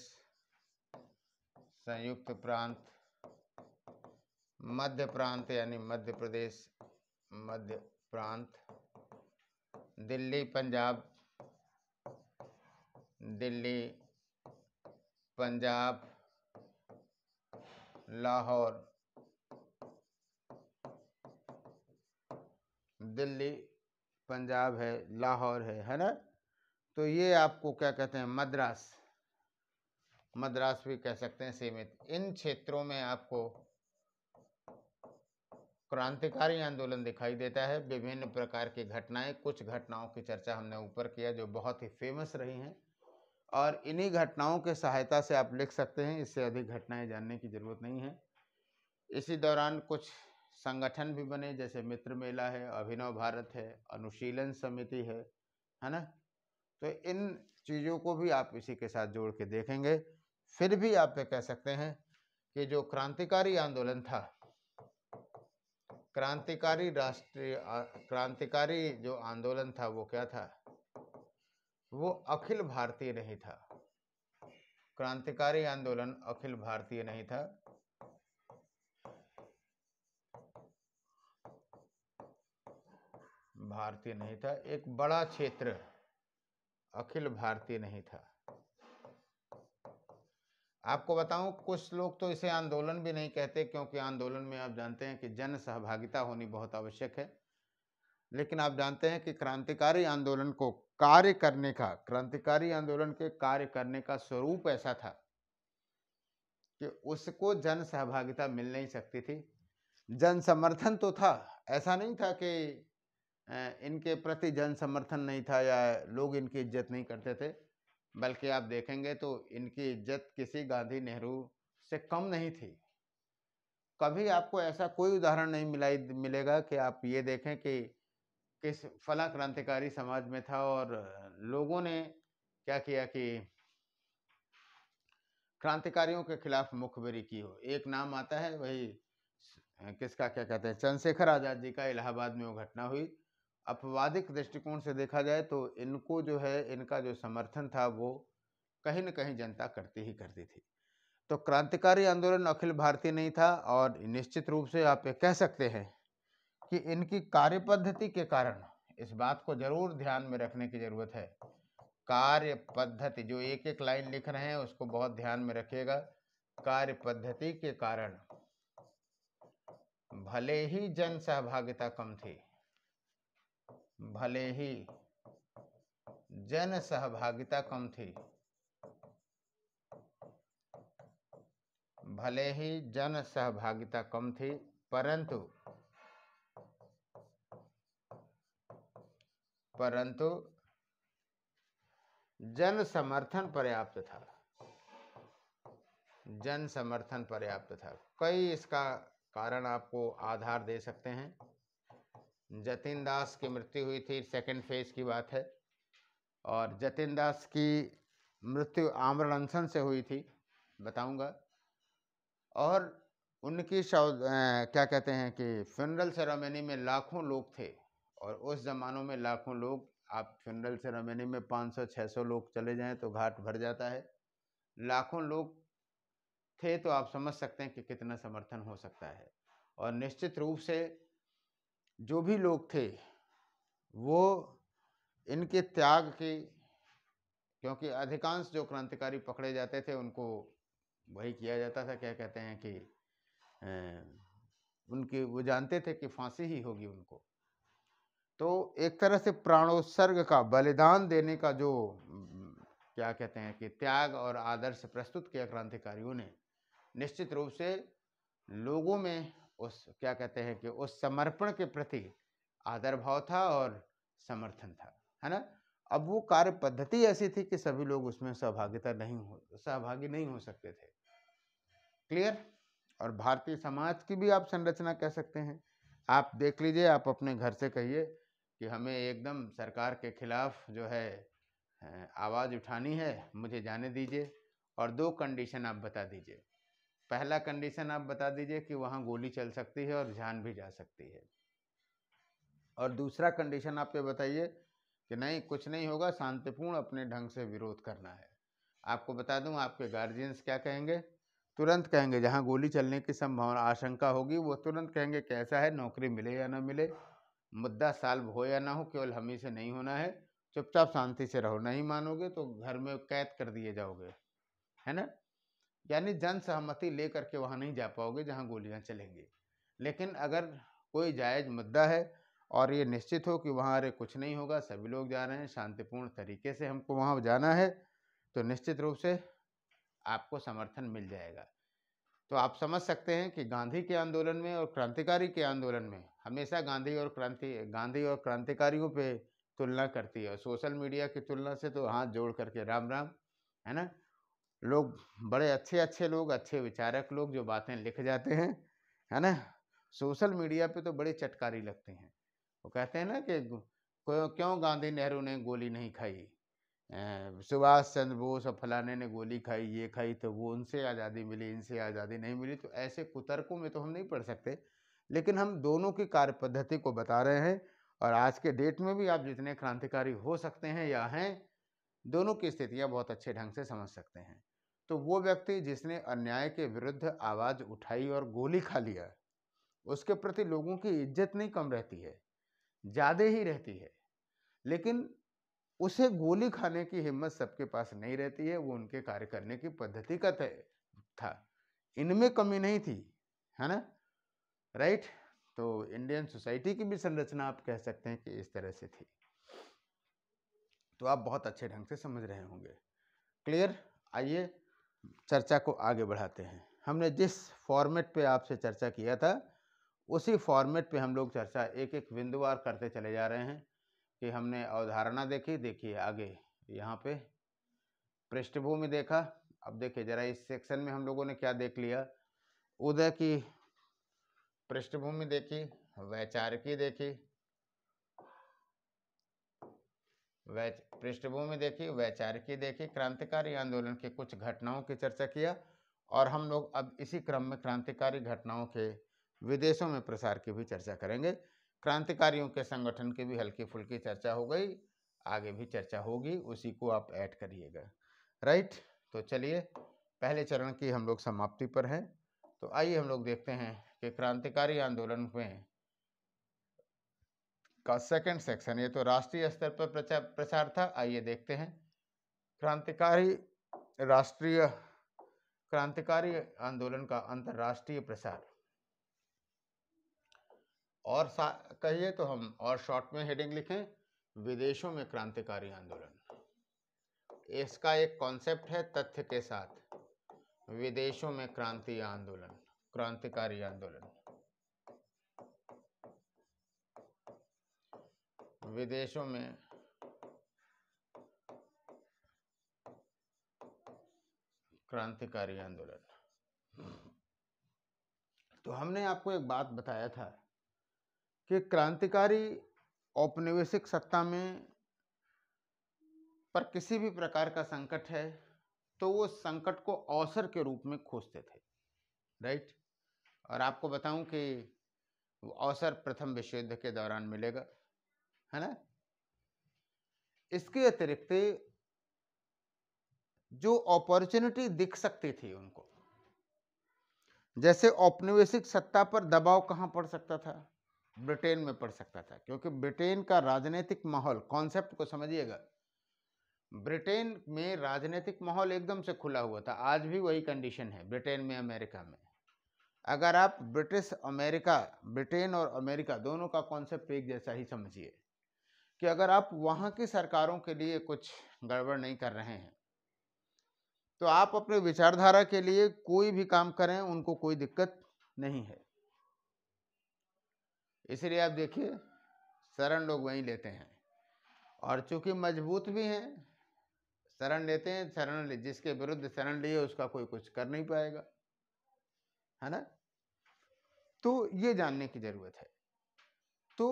संयुक्त प्रांत, मध्य प्रांत यानी मध्य प्रदेश, मध्य प्रांत, दिल्ली पंजाब, दिल्ली पंजाब, लाहौर, दिल्ली पंजाब है, लाहौर है ना। तो ये आपको क्या कहते हैं, मद्रास, मद्रास भी कह सकते हैं सीमित। इन क्षेत्रों में आपको क्रांतिकारी आंदोलन दिखाई देता है। विभिन्न प्रकार की घटनाएं, कुछ घटनाओं की चर्चा हमने ऊपर किया जो बहुत ही फेमस रही हैं, और इन्हीं घटनाओं के सहायता से आप लिख सकते हैं, इससे अधिक घटनाएं जानने की जरूरत नहीं है। इसी दौरान कुछ संगठन भी बने, जैसे मित्र मेला है, अभिनव भारत है, अनुशीलन समिति है ना। तो इन चीज़ों को भी आप इसी के साथ जोड़ के देखेंगे। फिर भी आप ये कह सकते हैं कि जो क्रांतिकारी आंदोलन था, क्रांतिकारी राष्ट्रीय क्रांतिकारी जो आंदोलन था वो क्या था, वो अखिल भारतीय नहीं था। क्रांतिकारी आंदोलन अखिल भारतीय नहीं था, भारतीय नहीं था। एक बड़ा क्षेत्र अखिल भारतीय नहीं था। आपको बताऊं, कुछ लोग तो इसे आंदोलन भी नहीं कहते, क्योंकि आंदोलन में आप जानते हैं कि जन सहभागिता होनी बहुत आवश्यक है। लेकिन आप जानते हैं कि क्रांतिकारी आंदोलन को कार्य करने का, क्रांतिकारी आंदोलन के कार्य करने का स्वरूप ऐसा था कि उसको जन सहभागिता मिल नहीं सकती थी। जन समर्थन तो था, ऐसा नहीं था कि इनके प्रति जन समर्थन नहीं था या लोग इनकी इज्जत नहीं करते थे, बल्कि आप देखेंगे तो इनकी इज्जत किसी गांधी नेहरू से कम नहीं थी। कभी आपको ऐसा कोई उदाहरण नहीं मिलेगा कि आप ये देखें कि किस फला क्रांतिकारी समाज में था और लोगों ने क्या किया कि क्रांतिकारियों के खिलाफ मुखबिरी की हो। एक नाम आता है, वही किसका, क्या कहते हैं, चंद्रशेखर आजाद जी का इलाहाबाद में वो घटना हुई। अपवादिक दृष्टिकोण से देखा जाए तो इनको जो है, इनका जो समर्थन था वो कहीं न कहीं जनता करती ही करती थी। तो क्रांतिकारी आंदोलन अखिल भारतीय नहीं था, और निश्चित रूप से आप ये कह सकते हैं कि इनकी कार्य पद्धति के कारण, इस बात को जरूर ध्यान में रखने की जरूरत है, कार्य पद्धति, जो एक एक लाइन लिख रहे हैं उसको बहुत ध्यान में रखिएगा। कार्य पद्धति के कारण भले ही जन सहभागिता कम थी, भले ही जन सहभागिता कम थी, भले ही जन सहभागिता कम थी, परंतु जन समर्थन पर्याप्त था, जन समर्थन पर्याप्त था। कई इसका कारण आपको आधार दे सकते हैं। जतिन दास की मृत्यु हुई थी, सेकंड फेज की बात है, और जतिन दास की मृत्यु आमरण अनशन से हुई थी, बताऊंगा। और उनकी क्या कहते हैं कि फ्यूनरल सेरेमनी में लाखों लोग थे, और उस जमानों में लाखों लोग, आप फ्यूनरल सेरेमनी में 500-600 लोग चले जाएं तो घाट भर जाता है, लाखों लोग थे, तो आप समझ सकते हैं कि कितना समर्थन हो सकता है। और निश्चित रूप से जो भी लोग थे वो इनके त्याग की, क्योंकि अधिकांश जो क्रांतिकारी पकड़े जाते थे उनको वही किया जाता था, क्या कहते हैं कि उनके, वो जानते थे कि फांसी ही होगी उनको। तो एक तरह से प्राणोत्सर्ग का, बलिदान देने का जो क्या कहते हैं कि त्याग और आदर्श प्रस्तुत किया क्रांतिकारियों ने, निश्चित रूप से लोगों में उस, क्या कहते हैं कि उस समर्पण के प्रति आदर भाव था और समर्थन था, है ना। अब वो कार्य पद्धति ऐसी थी कि सभी लोग उसमें सहभागी नहीं हो सकते थे। क्लियर। और भारतीय समाज की भी आप संरचना कह सकते हैं। आप देख लीजिए, आप अपने घर से कहिए कि हमें एकदम सरकार के खिलाफ जो है आवाज़ उठानी है, मुझे जाने दीजिए, और 2 कंडीशन आप बता दीजिए। पहला कंडीशन आप बता दीजिए कि वहाँ गोली चल सकती है और जान भी जा सकती है, और दूसरा कंडीशन आप ये बताइए कि नहीं, कुछ नहीं होगा, शांतिपूर्ण अपने ढंग से विरोध करना है। आपको बता दूं आपके गार्जियंस क्या कहेंगे, तुरंत कहेंगे, जहाँ गोली चलने की संभावना आशंका होगी वो तुरंत कहेंगे कैसा है, नौकरी मिले या ना मिले, मुद्दा सॉल्व हो या ना हो, केवल हम ही से नहीं होना है, चुपचाप शांति से रहो, नहीं मानोगे तो घर में कैद कर दिए जाओगे, है ना। यानी जन सहमति लेकर के वहाँ नहीं जा पाओगे जहाँ गोलियाँ चलेंगी। लेकिन अगर कोई जायज़ मुद्दा है और ये निश्चित हो कि वहाँ अरे कुछ नहीं होगा, सभी लोग जा रहे हैं, शांतिपूर्ण तरीके से हमको वहाँ जाना है, तो निश्चित रूप से आपको समर्थन मिल जाएगा। तो आप समझ सकते हैं कि गांधी के आंदोलन में और क्रांतिकारी के आंदोलन में हमेशा गांधी और क्रांतिकारियों पे तुलना करती है, और सोशल मीडिया की तुलना से तो हाथ जोड़ करके राम राम, है ना। लोग बड़े अच्छे अच्छे लोग, अच्छे विचारक लोग जो बातें लिख जाते हैं, है ना, सोशल मीडिया पे तो बड़ी चटकारी लगते हैं। वो कहते हैं ना कि क्यों गांधी नेहरू ने गोली नहीं खाई, सुभाष चंद्र बोस और फलाने ने गोली खाई, ये खाई, तो वो उनसे आज़ादी मिली, इनसे आज़ादी नहीं मिली। तो ऐसे कुतर्कों में तो हम नहीं पढ़ सकते, लेकिन हम दोनों की कार्य पद्धति को बता रहे हैं। और आज के डेट में भी आप जितने क्रांतिकारी हो सकते हैं या हैं, दोनों की स्थितियां बहुत अच्छे ढंग से समझ सकते हैं। तो वो व्यक्ति जिसने अन्याय के विरुद्ध आवाज़ उठाई और गोली खा लिया, उसके प्रति लोगों की इज्जत नहीं कम रहती है, ज़्यादा ही रहती है। लेकिन उसे गोली खाने की हिम्मत सबके पास नहीं रहती है, वो उनके कार्य करने की पद्धति का तय था, इनमें कमी नहीं थी, है ना, राइट। तो इंडियन सोसाइटी की भी संरचना आप कह सकते हैं कि इस तरह से थी। तो आप बहुत अच्छे ढंग से समझ रहे होंगे। क्लियर। आइए चर्चा को आगे बढ़ाते हैं। हमने जिस फॉर्मेट पे आपसे चर्चा किया था, उसी फॉर्मेट पे हम लोग चर्चा एक एक बिंदुवार करते चले जा रहे हैं। कि हमने अवधारणा देखी, देखिए आगे यहाँ पे पृष्ठभूमि देखा। अब देखिए जरा इस सेक्शन में हम लोगों ने क्या देख लिया, उदय की पृष्ठभूमि देखी, वैचारिकी देखी, पृष्ठभूमि देखी, वैचारिकी देखी, क्रांतिकारी आंदोलन के कुछ घटनाओं की चर्चा किया, और हम लोग अब इसी क्रम में क्रांतिकारी घटनाओं के विदेशों में प्रसार की भी चर्चा करेंगे। क्रांतिकारियों के संगठन की भी हल्की फुल्की चर्चा हो गई, आगे भी चर्चा होगी, उसी को आप ऐड करिएगा, राइट। तो चलिए पहले चरण की हम लोग समाप्ति पर हैं। तो आइए हम लोग देखते हैं कि क्रांतिकारी आंदोलन में का सेकंड सेक्शन, ये तो राष्ट्रीय स्तर पर प्रचार था। आइए देखते हैं क्रांतिकारी आंदोलन का अंतर्राष्ट्रीय प्रसार। और कहिए तो हम और शॉर्ट में हेडिंग लिखें, विदेशों में क्रांतिकारी आंदोलन। इसका एक कॉन्सेप्ट है तथ्य के साथ, विदेशों में क्रांतिकारी आंदोलन, विदेशों में क्रांतिकारी आंदोलन। तो हमने आपको एक बात बताया था कि क्रांतिकारी औपनिवेशिक सत्ता में पर किसी भी प्रकार का संकट है तो वो संकट को अवसर के रूप में खोजते थे, राइट। और आपको बताऊं कि वो अवसर प्रथम विश्व युद्ध के दौरान मिलेगा, है ना। इसके अतिरिक्त जो अपॉर्चुनिटी दिख सकती थी उनको, जैसे औपनिवेशिक सत्ता पर दबाव कहाँ पड़ सकता था, ब्रिटेन में पड़ सकता था, क्योंकि ब्रिटेन का राजनीतिक माहौल, कॉन्सेप्ट को समझिएगा, ब्रिटेन में राजनीतिक माहौल एकदम से खुला हुआ था। आज भी वही कंडीशन है ब्रिटेन में, अमेरिका में। अगर आप ब्रिटेन और अमेरिका दोनों का कॉन्सेप्ट एक जैसा ही समझिए कि अगर आप वहाँ की सरकारों के लिए कुछ गड़बड़ नहीं कर रहे हैं तो आप अपने विचारधारा के लिए कोई भी काम करें, उनको कोई दिक्कत नहीं है। इसलिए आप देखिए शरण लोग वहीं लेते हैं, और चूंकि मजबूत भी हैं, शरण लेते हैं, जिसके विरुद्ध शरण लिए उसका कोई कुछ कर नहीं पाएगा, है ना। तो ये जानने की जरूरत है। तो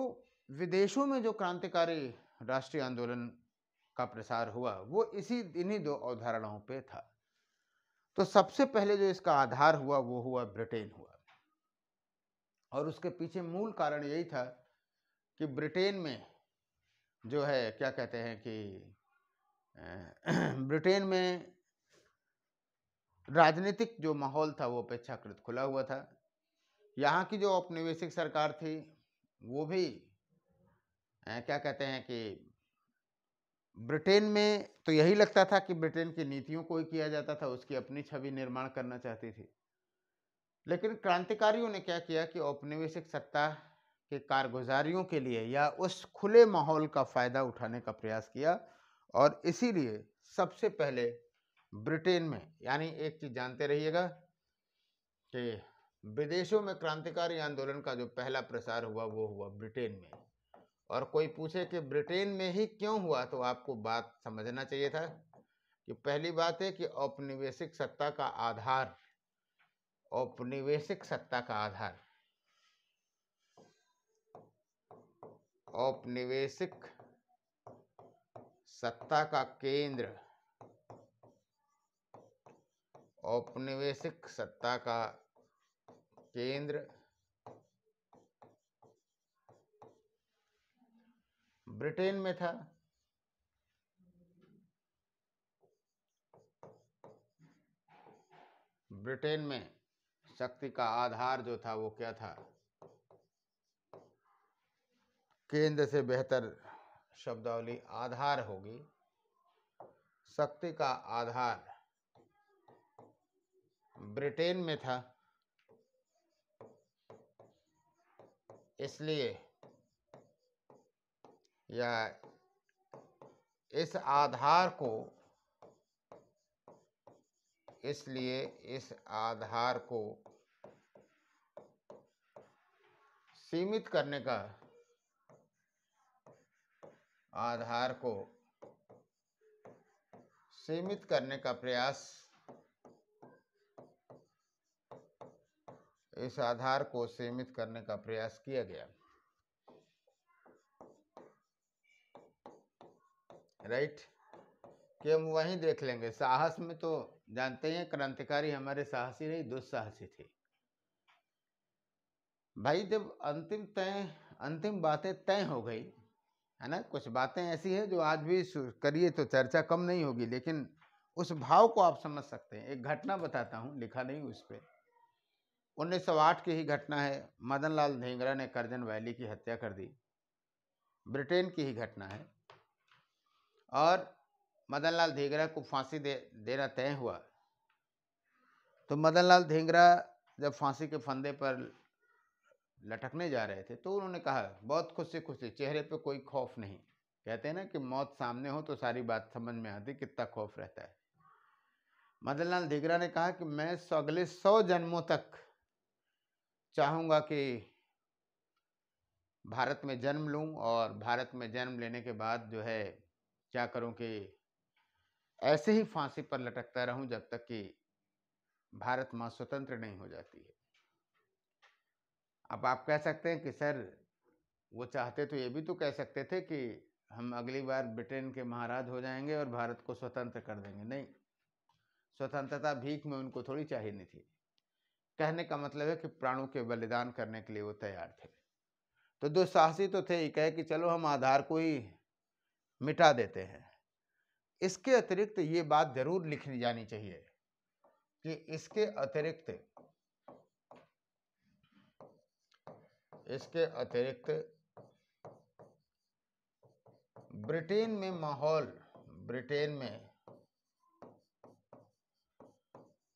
विदेशों में जो क्रांतिकारी राष्ट्रीय आंदोलन का प्रसार हुआ वो इन्हीं दो अवधारणाओं पे था। तो सबसे पहले जो इसका आधार हुआ वो हुआ ब्रिटेन हुआ, और उसके पीछे मूल कारण यही था कि ब्रिटेन में जो है क्या कहते हैं कि ब्रिटेन में राजनीतिक जो माहौल था वो अपेक्षाकृत खुला हुआ था। यहाँ की जो औपनिवेशिक सरकार थी वो भी क्या कहते हैं कि ब्रिटेन में तो यही लगता था कि ब्रिटेन की नीतियों को ही किया जाता था, उसकी अपनी छवि निर्माण करना चाहती थी। लेकिन क्रांतिकारियों ने क्या किया कि औपनिवेशिक सत्ता के कारगुजारियों के लिए या उस खुले माहौल का फायदा उठाने का प्रयास किया, और इसीलिए सबसे पहले ब्रिटेन में, यानी एक चीज जानते रहिएगा कि विदेशों में क्रांतिकारी आंदोलन का जो पहला प्रसार हुआ वो हुआ ब्रिटेन में। और कोई पूछे कि ब्रिटेन में ही क्यों हुआ, तो आपको बात समझना चाहिए था कि पहली बात है कि औपनिवेशिक सत्ता का आधार, औपनिवेशिक सत्ता का आधार, औपनिवेशिक सत्ता का केंद्र, औपनिवेशिक सत्ता का केंद्र ब्रिटेन में था। ब्रिटेन में शक्ति का आधार जो था वो क्या था? केंद्र से बेहतर शब्दावली आधार होगी। शक्ति का आधार ब्रिटेन में था, इसलिए या इस आधार को, इसलिए इस आधार को सीमित करने का, आधार को सीमित करने का प्रयास, इस आधार को सीमित करने का प्रयास किया गया। राइट, कि हम वहीं देख लेंगे। साहस में तो जानते हैं क्रांतिकारी हमारे साहसी नहीं दुस्साहसी थे। भाई जब अंतिम बातें तय हो गई है ना, कुछ बातें ऐसी हैं जो आज भी करिए तो चर्चा कम नहीं होगी, लेकिन उस भाव को आप समझ सकते हैं। एक घटना बताता हूँ, लिखा नहीं उस पर, 1908 की ही घटना है। मदन लाल धिंगरा ने कर्जन वैली की हत्या कर दी, ब्रिटेन की ही घटना है। और मदन लाल धिंगरा को फांसी देना तय हुआ, तो मदन लाल धिंगरा जब फांसी के फंदे पर लटकने जा रहे थे तो उन्होंने कहा बहुत खुशी खुशी, चेहरे पे कोई खौफ नहीं। कहते हैं ना कि मौत सामने हो तो सारी बात समझ में आती, कितना खौफ रहता है। मदन लाल धिंगरा ने कहा कि मैं अगले 100 जन्मों तक चाहूंगा कि भारत में जन्म लूं, और भारत में जन्म लेने के बाद जो है क्या करूं कि ऐसे ही फांसी पर लटकता रहूं जब तक कि भारत मां स्वतंत्र नहीं हो जाती है। अब आप कह सकते हैं कि सर वो चाहते तो ये भी तो कह सकते थे कि हम अगली बार ब्रिटेन के महाराज हो जाएंगे और भारत को स्वतंत्र कर देंगे। नहीं, स्वतंत्रता भीख में उनको थोड़ी चाहिए नहीं थी। कहने का मतलब है कि प्राणों के बलिदान करने के लिए वो तैयार थे। तो दुस्साहसी तो थे ही, कहे कि चलो हम आधार को ही मिटा देते हैं। इसके अतिरिक्त ये बात जरूर लिखी जानी चाहिए कि इसके अतिरिक्त ब्रिटेन में माहौल, ब्रिटेन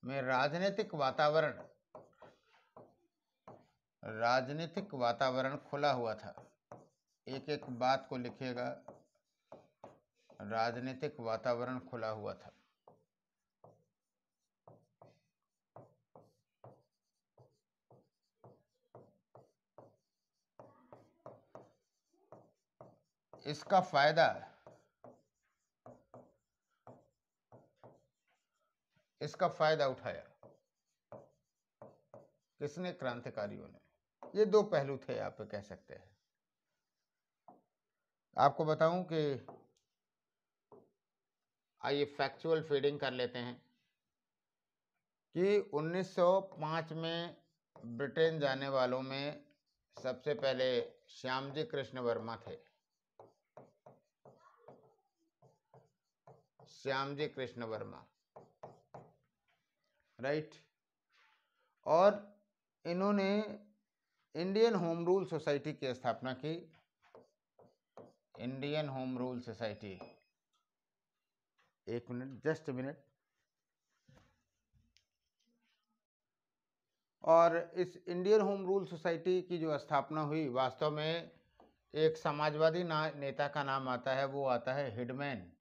में राजनीतिक वातावरण खुला हुआ था। एक एक बात को लिखिएगा, राजनीतिक वातावरण खुला हुआ था। इसका फायदा उठाया किसने? क्रांतिकारियों ने। ये दो पहलू थे, आप कह सकते हैं। आपको बताऊं कि आइए फैक्चुअल फीडिंग कर लेते हैं कि 1905 में ब्रिटेन जाने वालों में सबसे पहले श्यामजी कृष्ण वर्मा थे। श्यामजी कृष्ण वर्मा राइट। और इन्होंने इंडियन होम रूल सोसाइटी की स्थापना की। इंडियन होम रूल सोसाइटी, एक मिनट, जस्ट मिनट। और इस इंडियन होम रूल सोसाइटी की जो स्थापना हुई, वास्तव में एक समाजवादी नेता का नाम आता है, वो आता है हिडमैन।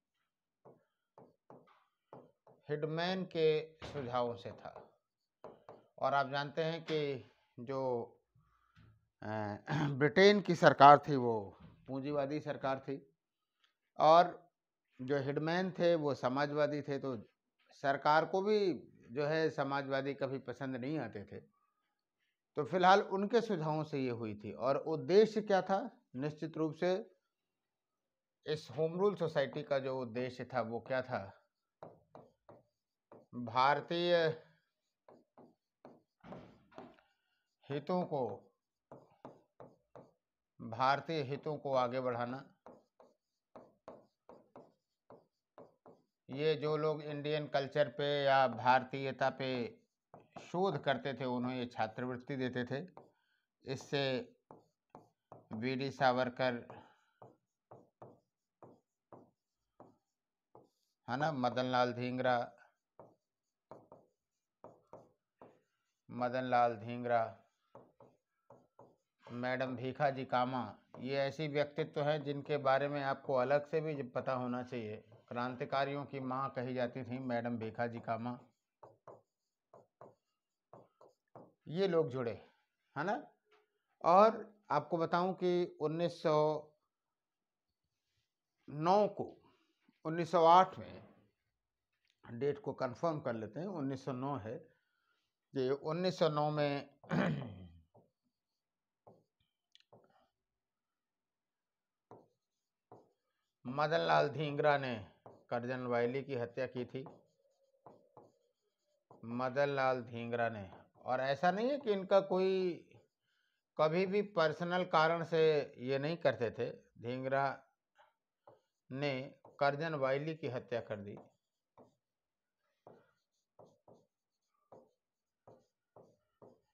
हिडमैन के सुझावों से था। और आप जानते हैं कि जो ब्रिटेन की सरकार थी वो पूंजीवादी सरकार थी, और जो हिडमैन थे वो समाजवादी थे, तो सरकार को भी जो है समाजवादी कभी पसंद नहीं आते थे। तो फिलहाल उनके सुझावों से ये हुई थी। और उद्देश्य क्या था? निश्चित रूप से इस होम रूल सोसाइटी का जो उद्देश्य था वो क्या था? भारतीय हितों को आगे बढ़ाना। ये जो लोग इंडियन कल्चर पे या भारतीयता पे शोध करते थे, उन्हें ये छात्रवृत्ति देते थे। इससे वीडी सावरकर, है ना, मदन लाल धींगरा, मैडम भीखाजी कामा, ये ऐसी व्यक्तित्व हैं जिनके बारे में आपको अलग से भी पता होना चाहिए। क्रांतिकारियों की माँ कही जाती थी मैडम भीखाजी कामा। ये लोग जुड़े, है ना। और आपको बताऊं कि 1908 में, डेट को कंफर्म कर लेते हैं, 1909 है ये। 1909 में मदन लाल धींगरा ने करजन वायली की हत्या की थी। मदन लाल धींगरा ने। और ऐसा नहीं है कि इनका कोई कभी भी पर्सनल कारण से ये नहीं करते थे। धींगरा ने करजन वायली की हत्या कर दी।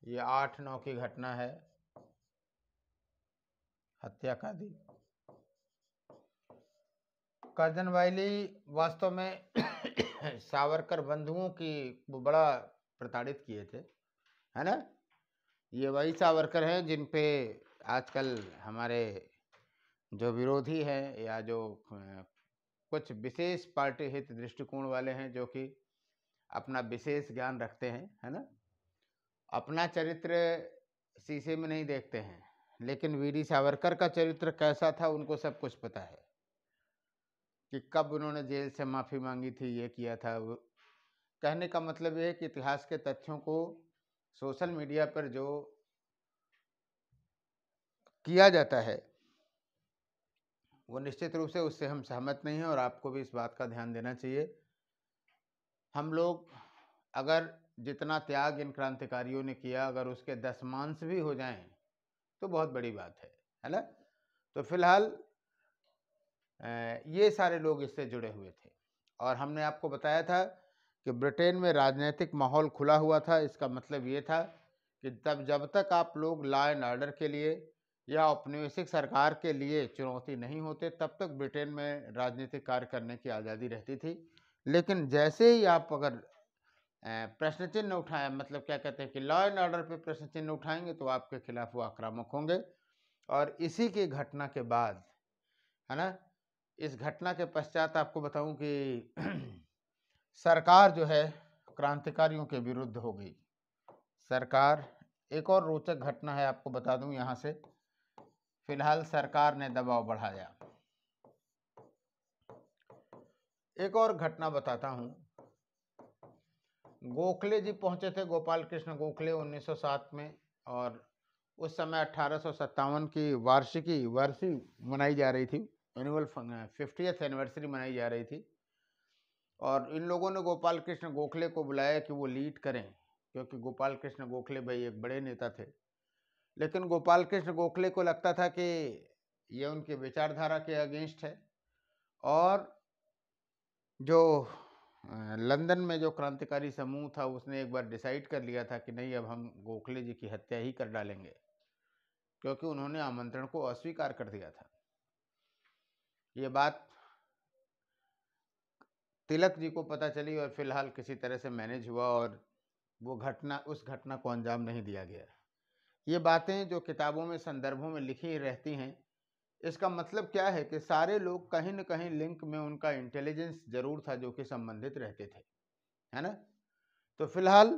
ये 8/9 की घटना है, हत्या कर दी। करजन वायली वास्तव में सावरकर बंधुओं की वो बड़ा प्रताड़ित किए थे, है ना। ये वही सावरकर हैं जिन पे आजकल हमारे जो विरोधी हैं या जो कुछ विशेष पार्टी हित दृष्टिकोण वाले हैं, जो कि अपना विशेष ज्ञान रखते हैं, है ना, अपना चरित्र शीशे में नहीं देखते हैं, लेकिन वीडी सावरकर का चरित्र कैसा था उनको सब कुछ पता है कि कब उन्होंने जेल से माफ़ी मांगी थी, ये किया था वो। कहने का मतलब ये है कि इतिहास के तथ्यों को सोशल मीडिया पर जो किया जाता है वो निश्चित रूप से उससे हम सहमत नहीं हैं, और आपको भी इस बात का ध्यान देना चाहिए। हम लोग अगर जितना त्याग इन क्रांतिकारियों ने किया, अगर उसके दशमांश भी हो जाएं तो बहुत बड़ी बात है ना। तो फिलहाल ये सारे लोग इससे जुड़े हुए थे। और हमने आपको बताया था कि ब्रिटेन में राजनीतिक माहौल खुला हुआ था। इसका मतलब ये था कि जब तक आप लोग लॉ एंड ऑर्डर के लिए या औपनिवेशिक सरकार के लिए चुनौती नहीं होते, तब तक ब्रिटेन में राजनीतिक कार्य करने की आज़ादी रहती थी। लेकिन जैसे ही आप अगर प्रश्न चिन्ह उठाएं, मतलब क्या कहते हैं कि लॉ एंड ऑर्डर पे प्रश्न चिन्ह उठाएंगे, तो आपके खिलाफ वो आक्रामक होंगे। और इसी की घटना के बाद, है ना, इस घटना के पश्चात आपको बताऊं कि सरकार जो है क्रांतिकारियों के विरुद्ध हो गई। सरकार, एक और रोचक घटना है आपको बता दूं यहाँ से। फिलहाल सरकार ने दबाव बढ़ाया। एक और घटना बताता हूं। गोखले जी पहुंचे थे, गोपाल कृष्ण गोखले, 1907 में। और उस समय 1857 की वर्षी मनाई जा रही थी, एनुअल 50th एनिवर्सरी मनाई जा रही थी। और इन लोगों ने गोपाल कृष्ण गोखले को बुलाया कि वो लीड करें, क्योंकि गोपाल कृष्ण गोखले भाई एक बड़े नेता थे। लेकिन गोपाल कृष्ण गोखले को लगता था कि ये उनके विचारधारा के अगेंस्ट है, और जो लंदन में जो क्रांतिकारी समूह था उसने एक बार डिसाइड कर लिया था कि नहीं, अब हम गोखले जी की हत्या ही कर डालेंगे, क्योंकि उन्होंने आमंत्रण को अस्वीकार कर दिया था। ये बात तिलक जी को पता चली और फिलहाल किसी तरह से मैनेज हुआ और वो घटना, उस घटना को अंजाम नहीं दिया गया। ये बातें जो किताबों में संदर्भों में लिखी रहती हैं, इसका मतलब क्या है कि सारे लोग कहीं न कहीं लिंक में उनका इंटेलिजेंस जरूर था जो कि संबंधित रहते थे, है ना। तो फिलहाल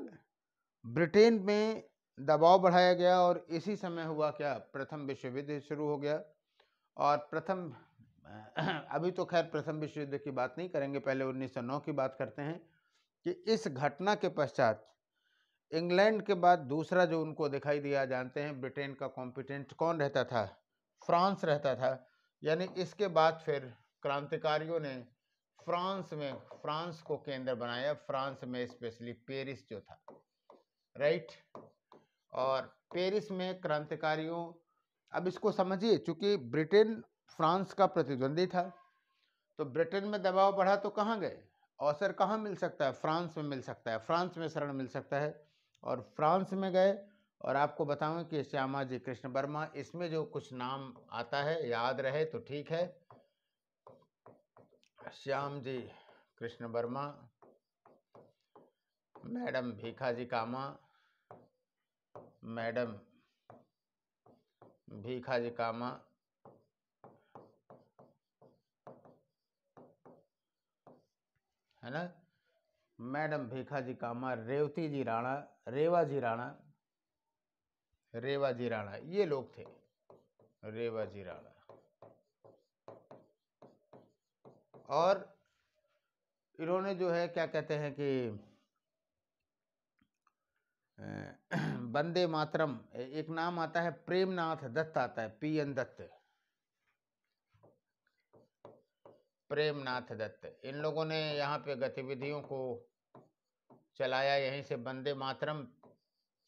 ब्रिटेन में दबाव बढ़ाया गया और इसी समय हुआ क्या, प्रथम विश्व युद्ध शुरू हो गया। और प्रथम अभी तो खैर प्रथम विश्व युद्ध की बात नहीं करेंगे, पहले 1909 की बात करते हैं कि इस घटना के पश्चात इंग्लैंड के बाद दूसरा जो उनको दिखाई दिया, जानते हैं ब्रिटेन का कॉम्पिटेंट कौन रहता था, फ्रांस रहता था। यानी इसके बाद फिर क्रांतिकारियों ने फ्रांस को केंद्र बनाया, फ्रांस में स्पेशली पेरिस जो था, राइट। और पेरिस में क्रांतिकारियों, अब इसको समझिए, चूंकि ब्रिटेन फ्रांस का प्रतिद्वंदी था, तो ब्रिटेन में दबाव बढ़ा तो कहाँ गए, अवसर कहाँ मिल सकता है, फ्रांस में मिल सकता है, फ्रांस में शरण मिल सकता है, और फ्रांस में गए। और आपको बताऊं कि श्यामा जी कृष्ण वर्मा, इसमें जो कुछ नाम आता है याद रहे तो ठीक है। श्याम जी कृष्ण वर्मा, मैडम भीखाजी कामा, मैडम भीखाजी कामा, है ना, मैडम भीखाजी कामा, रेवती जी राणा, रेवाजी राणा, रेवाजी राणा, ये लोग थे, रेवाजी राणा। और इन्होंने जो है क्या कहते हैं कि वंदे मातरम, एक नाम आता है प्रेमनाथ दत्त, आता है पीएन दत्त, प्रेमनाथ दत्त, इन लोगों ने यहाँ पे गतिविधियों को चलाया। यहीं से वंदे मातरम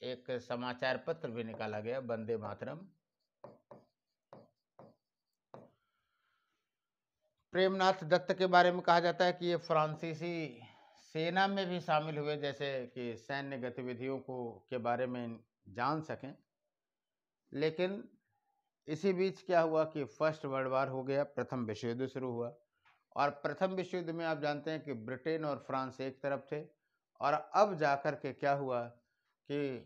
एक समाचार पत्र भी निकाला गया, वंदे मातरम। प्रेमनाथ दत्त के बारे में कहा जाता है कि ये फ्रांसीसी सेना में भी शामिल हुए, जैसे कि सैन्य गतिविधियों को के बारे में जान सकें। लेकिन इसी बीच क्या हुआ कि फर्स्ट वर्ल्ड वार हो गया, प्रथम विश्व युद्ध शुरू हुआ। और प्रथम विश्व युद्ध में आप जानते हैं कि ब्रिटेन और फ्रांस एक तरफ थे, और अब जाकर के क्या हुआ कि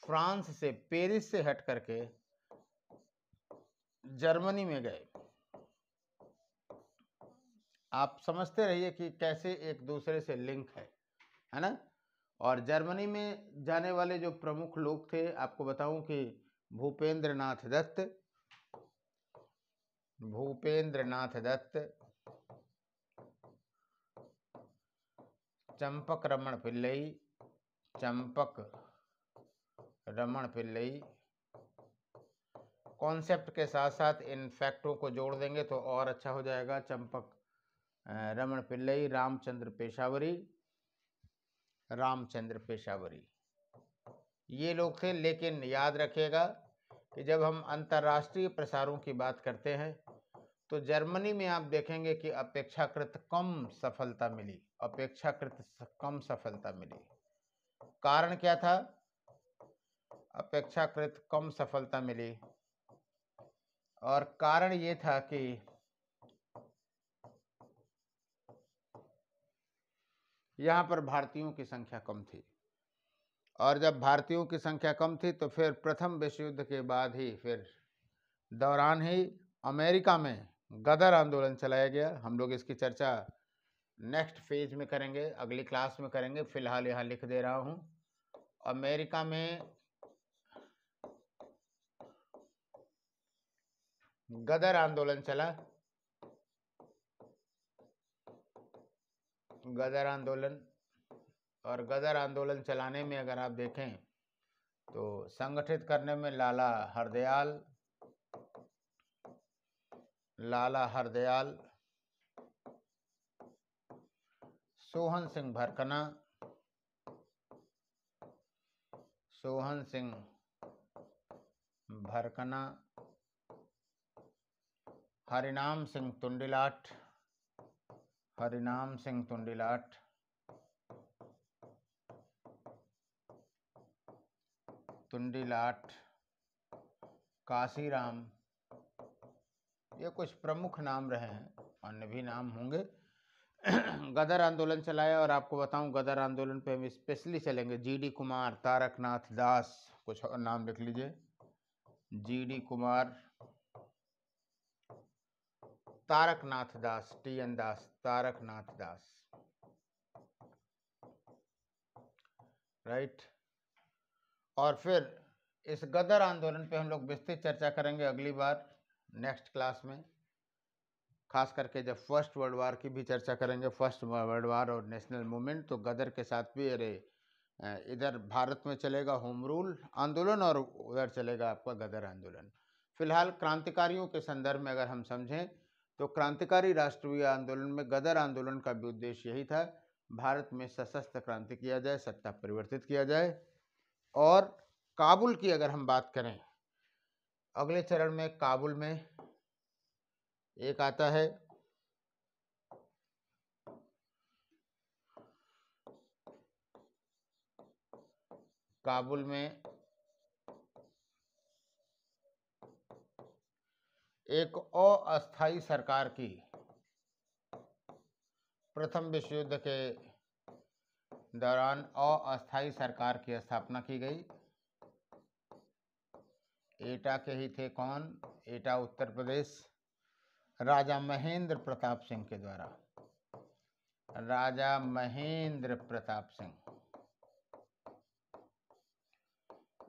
फ्रांस से, पेरिस से हट करके जर्मनी में गए। आप समझते रहिए कि कैसे एक दूसरे से लिंक है ना। और जर्मनी में जाने वाले जो प्रमुख लोग थे, आपको बताऊं कि भूपेंद्र नाथ दत्त, भूपेंद्र नाथ दत्त, चंपक रमण पिल्लई, चंपक रमण पिल्लई। कॉन्सेप्ट के साथ साथ इन फैक्टों को जोड़ देंगे तो और अच्छा हो जाएगा। चंपक रमण पिल्लई, रामचंद्र पेशावरी, रामचंद्र पेशावरी, ये लोग थे। लेकिन याद रखिएगा कि जब हम अंतर्राष्ट्रीय प्रसारों की बात करते हैं तो जर्मनी में आप देखेंगे कि अपेक्षाकृत कम सफलता मिली, अपेक्षाकृत कम सफलता मिली। कारण क्या था अपेक्षाकृत कम सफलता मिली? और कारण ये था कि यहाँ पर भारतीयों की संख्या कम थी, और जब भारतीयों की संख्या कम थी तो फिर प्रथम विश्व युद्ध के बाद ही, फिर दौरान ही अमेरिका में गदर आंदोलन चलाया गया। हम लोग इसकी चर्चा नेक्स्ट फेज में करेंगे, अगली क्लास में करेंगे, फिलहाल यहाँ लिख दे रहा हूँ। अमेरिका में गदर आंदोलन चला, गदर आंदोलन। और गदर आंदोलन चलाने में अगर आप देखें तो संगठित करने में लाला हरदयाल, लाला हरदयाल, सोहन सिंह भरकना, सोहन सिंह भरकना, हरिनाम सिंह तुंडिलाट, हरिनाम सिंह तुंडिलाट, तुंडीलाट, काशीराम, ये कुछ प्रमुख नाम रहे हैं, अन्य भी नाम होंगे। गदर आंदोलन चलाया, और आपको बताऊं गदर आंदोलन पे हम स्पेशली चलेंगे। जीडी कुमार, तारकनाथ दास, कुछ और नाम लिख लीजिए। जीडी कुमार, तारकनाथ दास, TN दास, तारकनाथ दास, राइट। और फिर इस गदर आंदोलन पे हम लोग विस्तृत चर्चा करेंगे अगली बार नेक्स्ट क्लास में, खास करके जब फर्स्ट वर्ल्ड वार की भी चर्चा करेंगे, फर्स्ट वर्ल्ड वार और नेशनल मूवमेंट। तो गदर के साथ भी, अरे इधर भारत में चलेगा होम रूल आंदोलन और उधर चलेगा आपका गदर आंदोलन। फिलहाल क्रांतिकारियों के संदर्भ में अगर हम समझें तो क्रांतिकारी राष्ट्रीय आंदोलन में गदर आंदोलन का भी उद्देश्य यही था, भारत में सशस्त्र क्रांति किया जाए, सत्ता परिवर्तित किया जाए। और काबुल की अगर हम बात करें, अगले चरण में काबुल में एक आता है काबुल में एक अस्थायी सरकार की, प्रथम विश्व युद्ध के दौरान अस्थायी सरकार की स्थापना की गई। एटा के ही थे कौन? एटा उत्तर प्रदेश, राजा महेंद्र प्रताप सिंह के द्वारा। राजा महेंद्र प्रताप सिंह,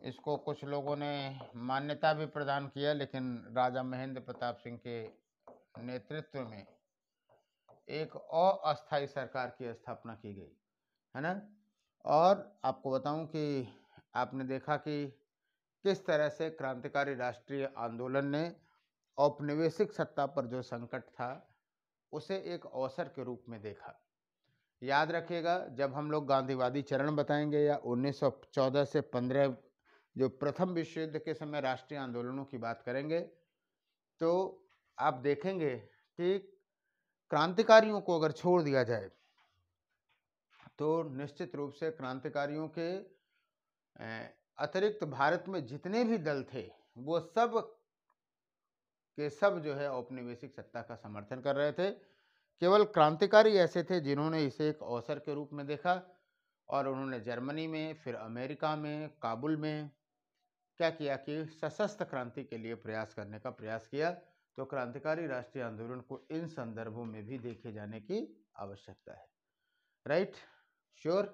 इसको कुछ लोगों ने मान्यता भी प्रदान किया, लेकिन राजा महेंद्र प्रताप सिंह के नेतृत्व में एक अस्थायी सरकार की स्थापना की गई, है ना। और आपको बताऊं कि आपने देखा कि किस तरह से क्रांतिकारी राष्ट्रीय आंदोलन ने औपनिवेशिक सत्ता पर जो संकट था उसे एक अवसर के रूप में देखा। याद रखिएगा, जब हम लोग गांधीवादी चरण बताएंगे या 1914 से 15 जो प्रथम विश्व युद्ध के समय राष्ट्रीय आंदोलनों की बात करेंगे, तो आप देखेंगे कि क्रांतिकारियों को अगर छोड़ दिया जाए तो निश्चित रूप से क्रांतिकारियों के अतिरिक्त भारत में जितने भी दल थे वो सब के सब जो है औपनिवेशिक सत्ता का समर्थन कर रहे थे। केवल क्रांतिकारी ऐसे थे जिन्होंने इसे एक अवसर के रूप में देखा, और उन्होंने जर्मनी में, फिर अमेरिका में, काबुल में क्या किया कि सशस्त्र क्रांति के लिए प्रयास करने का प्रयास किया। तो क्रांतिकारी राष्ट्रीय आंदोलन को इन संदर्भों में भी देखे जाने की आवश्यकता है, राइट। श्योर,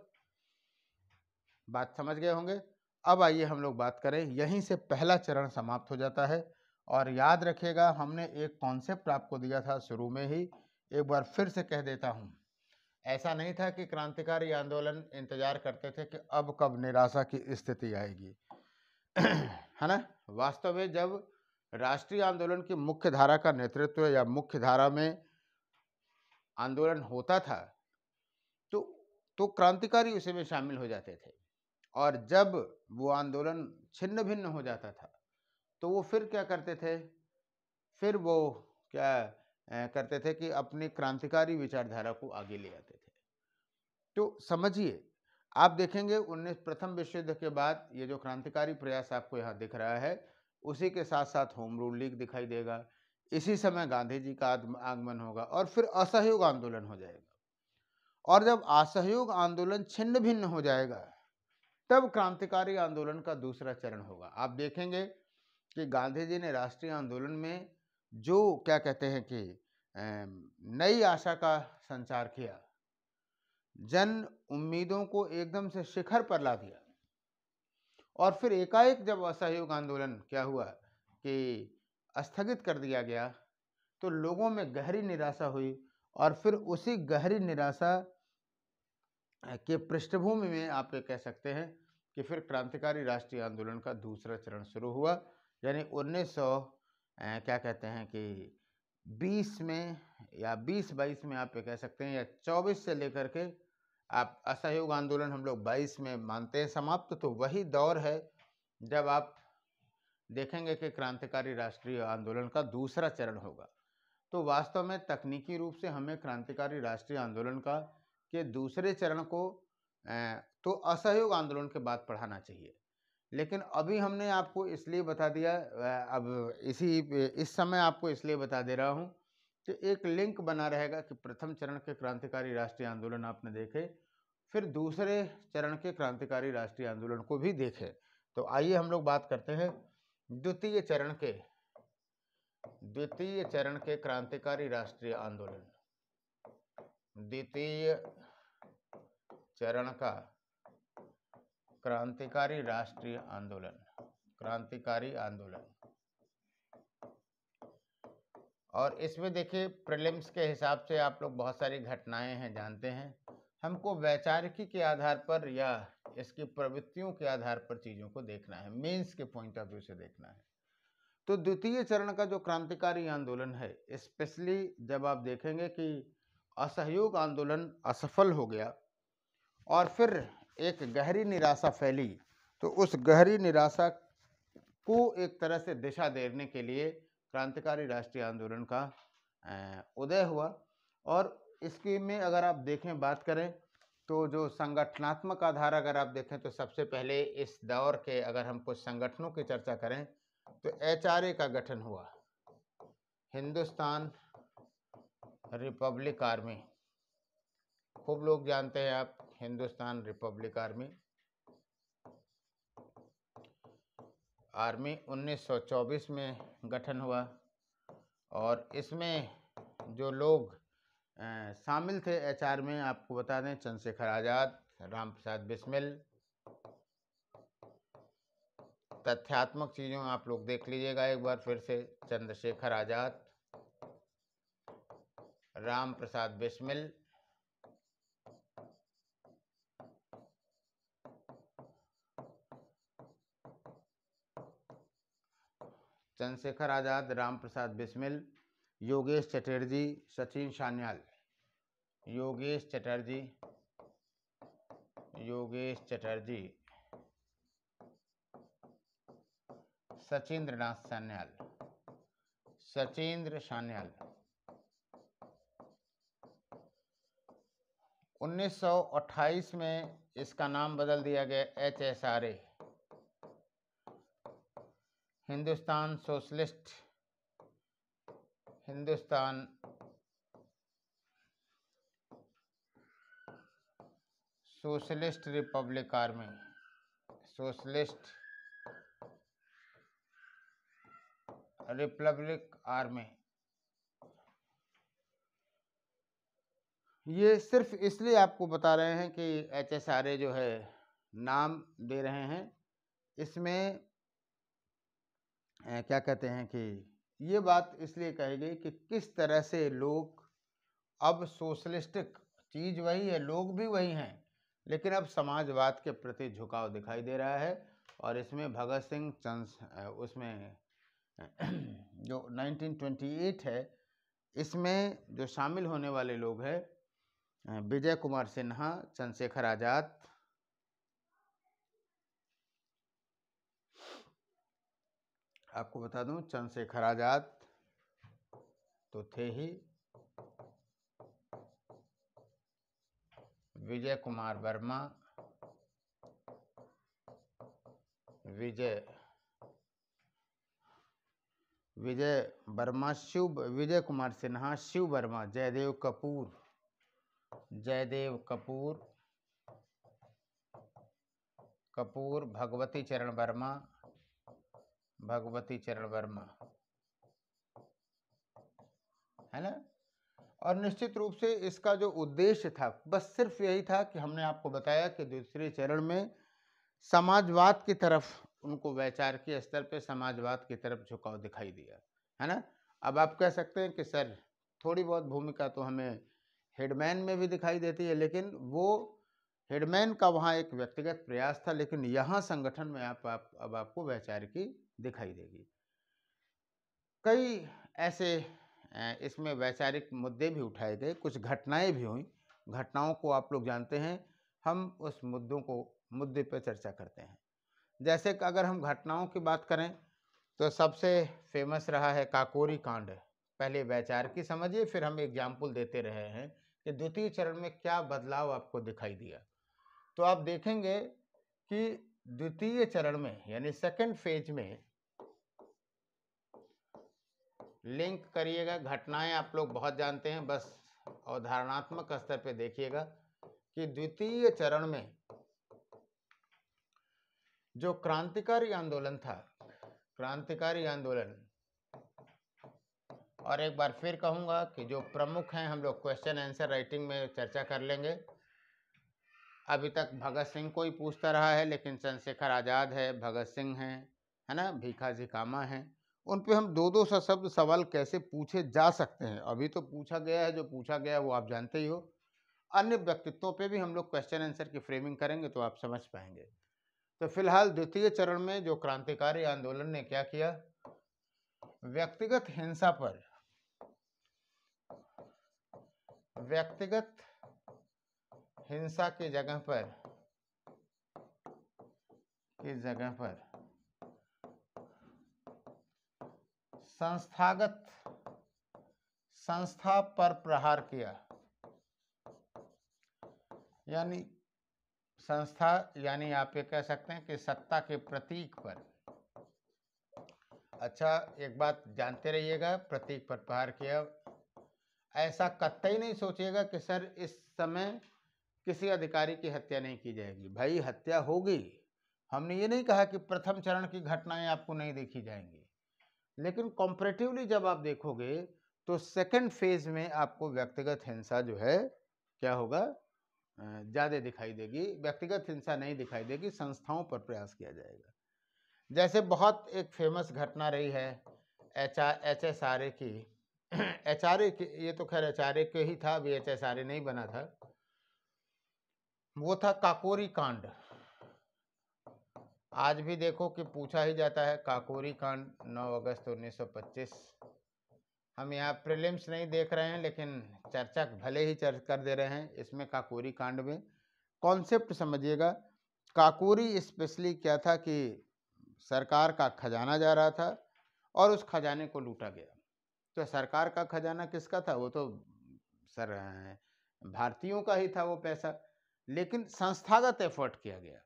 बात समझ गए होंगे। अब आइए हम लोग बात करें, यहीं से पहला चरण समाप्त हो जाता है। और याद रखिएगा, हमने एक कॉन्सेप्ट आपको दिया था शुरू में ही, एक बार फिर से कह देता हूं। ऐसा नहीं था कि क्रांतिकारी आंदोलन इंतजार करते थे कि अब कब निराशा की स्थिति आएगी, है ना। वास्तव में जब राष्ट्रीय आंदोलन की मुख्य धारा का नेतृत्व या मुख्य धारा में आंदोलन होता था तो क्रांतिकारी उसी में शामिल हो जाते थे। और जब वो आंदोलन छिन्न भिन्न हो जाता था तो वो फिर क्या करते थे, फिर वो क्या करते थे कि अपनी क्रांतिकारी विचारधारा को आगे ले आते थे। तो समझिए, आप देखेंगे प्रथम विश्व युद्ध के बाद ये जो क्रांतिकारी प्रयास आपको यहाँ दिख रहा है, उसी के साथ साथ होम रूल लीग दिखाई देगा। इसी समय गांधी जी का आगमन होगा और फिर असहयोग आंदोलन हो जाएगा। और जब असहयोग आंदोलन छिन्न भिन्न हो जाएगा तब क्रांतिकारी आंदोलन का दूसरा चरण होगा। आप देखेंगे कि गांधी जी ने राष्ट्रीय आंदोलन में जो क्या कहते हैं कि नई आशा का संचार किया, जन उम्मीदों को एकदम से शिखर पर ला दिया। और फिर एकाएक जब असहयोग आंदोलन क्या हुआ कि स्थगित कर दिया गया तो लोगों में गहरी निराशा हुई। और फिर उसी गहरी निराशा के पृष्ठभूमि में आप ये कह सकते हैं कि फिर क्रांतिकारी राष्ट्रीय आंदोलन का दूसरा चरण शुरू हुआ। यानी 1900 क्या कहते हैं कि 20 में या 20-22 में आप ये कह सकते हैं, या 24 से लेकर के आप असहयोग आंदोलन हम लोग 22 में मानते हैं समाप्त। तो वही दौर है जब आप देखेंगे कि क्रांतिकारी राष्ट्रीय आंदोलन का दूसरा चरण होगा। तो वास्तव में तकनीकी रूप से हमें क्रांतिकारी राष्ट्रीय आंदोलन का के दूसरे चरण को तो असहयोग आंदोलन के बाद पढ़ाना चाहिए, लेकिन अभी हमने आपको इसलिए बता दिया, अब इस समय आपको इसलिए बता दे रहा हूँ कि एक लिंक बना रहेगा कि प्रथम चरण के क्रांतिकारी राष्ट्रीय आंदोलन आपने देखे, फिर दूसरे चरण के क्रांतिकारी राष्ट्रीय आंदोलन को भी देखे। तो आइए हम लोग बात करते हैं द्वितीय चरण के क्रांतिकारी राष्ट्रीय आंदोलन। द्वितीय चरण का क्रांतिकारी राष्ट्रीय आंदोलन, क्रांतिकारी आंदोलन। और इसमें देखिए प्रीलिम्स के हिसाब से आप लोग बहुत सारी घटनाएं हैं जानते हैं, हमको वैचारिकी के आधार पर या इसकी प्रवृत्तियों के आधार पर चीज़ों को देखना है, मेंस के पॉइंट ऑफ व्यू से देखना है। तो द्वितीय चरण का जो क्रांतिकारी आंदोलन है, स्पेशली जब आप देखेंगे कि असहयोग आंदोलन असफल हो गया और फिर एक गहरी निराशा फैली, तो उस गहरी निराशा को एक तरह से दिशा देने के लिए क्रांतिकारी राष्ट्रीय आंदोलन का उदय हुआ। और इसके में अगर आप देखें, बात करें तो जो संगठनात्मक आधार अगर आप देखें तो सबसे पहले इस दौर के अगर हम कुछ संगठनों की चर्चा करें तो HRA का गठन हुआ, हिंदुस्तान रिपब्लिक आर्मी, खूब लोग जानते हैं आप, हिंदुस्तान रिपब्लिक आर्मी 1924 में गठन हुआ। और इसमें जो लोग शामिल थे HR में, आपको बता दें, चंद्रशेखर आज़ाद, राम प्रसाद बिस्मिल। तथ्यात्मक चीज़ों आप लोग देख लीजिएगा एक बार फिर से, चंद्रशेखर आज़ाद, राम प्रसाद बिस्मिल, चंद्रशेखर आज़ाद, राम प्रसाद बिस्मिल, योगेश चटर्जी, सचिन सान्याल, योगेश चटर्जी, सचिंद्र सान्याल। 1928 में इसका नाम बदल दिया गया HSRA, Hindustan socialist Republic army, ये सिर्फ इसलिए आपको बता रहे हैं कि HSRA जो है नाम दे रहे हैं, इसमें क्या कहते हैं कि ये बात इसलिए कही गई कि किस तरह से लोग, अब सोशलिस्टिक चीज़ वही है, लोग भी वही हैं, लेकिन अब समाजवाद के प्रति झुकाव दिखाई दे रहा है। और इसमें भगत सिंह उसमें जो 1928 है, इसमें जो शामिल होने वाले लोग हैं, विजय कुमार सिन्हा, चंद्रशेखर आज़ाद, आपको बता दूं चंद्रशेखर आज़ाद तो थे ही, विजय कुमार वर्मा, विजय कुमार सिन्हा, शिव वर्मा, जयदेव कपूर, भगवती चरण वर्मा, है ना। और निश्चित रूप से इसका जो उद्देश्य था, बस सिर्फ यही था कि हमने आपको बताया कि दूसरे चरण में समाजवाद की तरफ, उनको वैचारिक स्तर पे समाजवाद की तरफ झुकाव दिखाई दिया, है ना। अब आप कह सकते हैं कि सर थोड़ी बहुत भूमिका तो हमें हेडमैन में भी दिखाई देती है, लेकिन वो हेडमैन का वहाँ एक व्यक्तिगत प्रयास था, लेकिन यहाँ संगठन में अब आपको वैचारिकी दिखाई देगी। कई ऐसे इसमें वैचारिक मुद्दे भी उठाए गए, कुछ घटनाएं भी हुई, घटनाओं को आप लोग जानते हैं, हम उस मुद्दे पर चर्चा करते हैं। जैसे कि अगर हम घटनाओं की बात करें तो सबसे फेमस रहा है काकोरी कांड। पहले वैचारिकी समझिए, फिर हम एग्जाम्पल देते रहे हैं कि द्वितीय चरण में क्या बदलाव आपको दिखाई दिया। तो आप देखेंगे कि द्वितीय चरण में यानी सेकंड फेज में लिंक करिएगा। घटनाएं आप लोग बहुत जानते हैं, बस अवधारणात्मक स्तर पे देखिएगा कि द्वितीय चरण में जो क्रांतिकारी आंदोलन था, क्रांतिकारी आंदोलन, और एक बार फिर कहूंगा कि जो प्रमुख हैं हम लोग क्वेश्चन आंसर राइटिंग में चर्चा कर लेंगे। अभी तक भगत सिंह को ही पूछता रहा है, लेकिन चंद्रशेखर आज़ाद है, भगत सिंह हैं, है ना, भीखाजी कामा हैं, उन पे हम दो दो शब्द सवाल कैसे पूछे जा सकते हैं। अभी तो पूछा गया है, जो पूछा गया है वो आप जानते ही हो। अन्य व्यक्तित्वों पे भी हम लोग क्वेश्चन आंसर की फ्रेमिंग करेंगे तो आप समझ पाएंगे। तो फिलहाल द्वितीय चरण में जो क्रांतिकारी आंदोलन ने क्या किया, व्यक्तिगत हिंसा पर, व्यक्तिगत हिंसा की जगह पर संस्था पर प्रहार किया। यानी संस्था, यानी आप ये कह सकते हैं कि सत्ता के प्रतीक पर। अच्छा, एक बात जानते रहिएगा, प्रतीक पर प्रहार किया। ऐसा कतई नहीं सोचिएगा कि सर इस समय किसी अधिकारी की हत्या नहीं की जाएगी। भाई हत्या होगी, हमने ये नहीं कहा कि प्रथम चरण की घटनाएं आपको नहीं देखी जाएंगी, लेकिन कॉम्परेटिवली जब आप देखोगे तो सेकंड फेज में आपको व्यक्तिगत हिंसा जो है क्या होगा, ज़्यादा दिखाई देगी। व्यक्तिगत हिंसा नहीं दिखाई देगी, संस्थाओं पर प्रयास किया जाएगा। जैसे बहुत एक फेमस घटना रही है HSRA की HRA की, ये तो खैर HRA के ही था, अभी HSRA नहीं बना था, वो था काकोरी कांड। आज भी देखो कि पूछा ही जाता है काकोरी कांड, 9 अगस्त 1925। हम यहाँ प्रीलिम्स नहीं देख रहे हैं, लेकिन चर्चा भले ही कर दे रहे हैं। इसमें काकोरी कांड में कॉन्सेप्ट समझिएगा। काकोरी स्पेशली क्या था कि सरकार का खजाना जा रहा था और उस खजाने को लूटा गया। तो सरकार का खजाना किसका था, वो तो सर भारतीयों का ही था वो पैसा, लेकिन संस्थागत एफर्ट किया गया।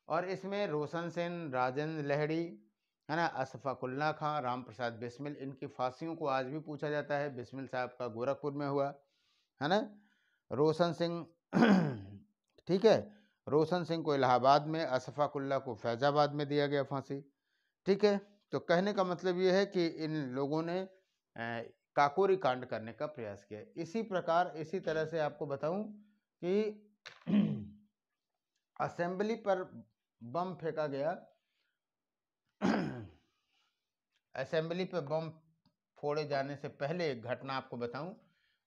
और इसमें रोशन सेन, राजेंद्र लहड़ी, है ना, अशफाकुल्ला खां, राम प्रसाद बिस्मिल, इनकी फांसियों को आज भी पूछा जाता है। बिस्मिल साहब का गोरखपुर में हुआ, है ना, रोशन सिंह ठीक है, रोशन सिंह को इलाहाबाद में, अशफाकुल्ला को फैजाबाद में दिया गया फांसी। ठीक है, तो कहने का मतलब ये है कि इन लोगों ने काकोरी कांड करने का प्रयास किया। इसी प्रकार, इसी तरह से आपको बताऊं कि असेंबली पर बम फेंका गया असेंबली पर बम फोड़े जाने से पहले एक घटना आपको बताऊं,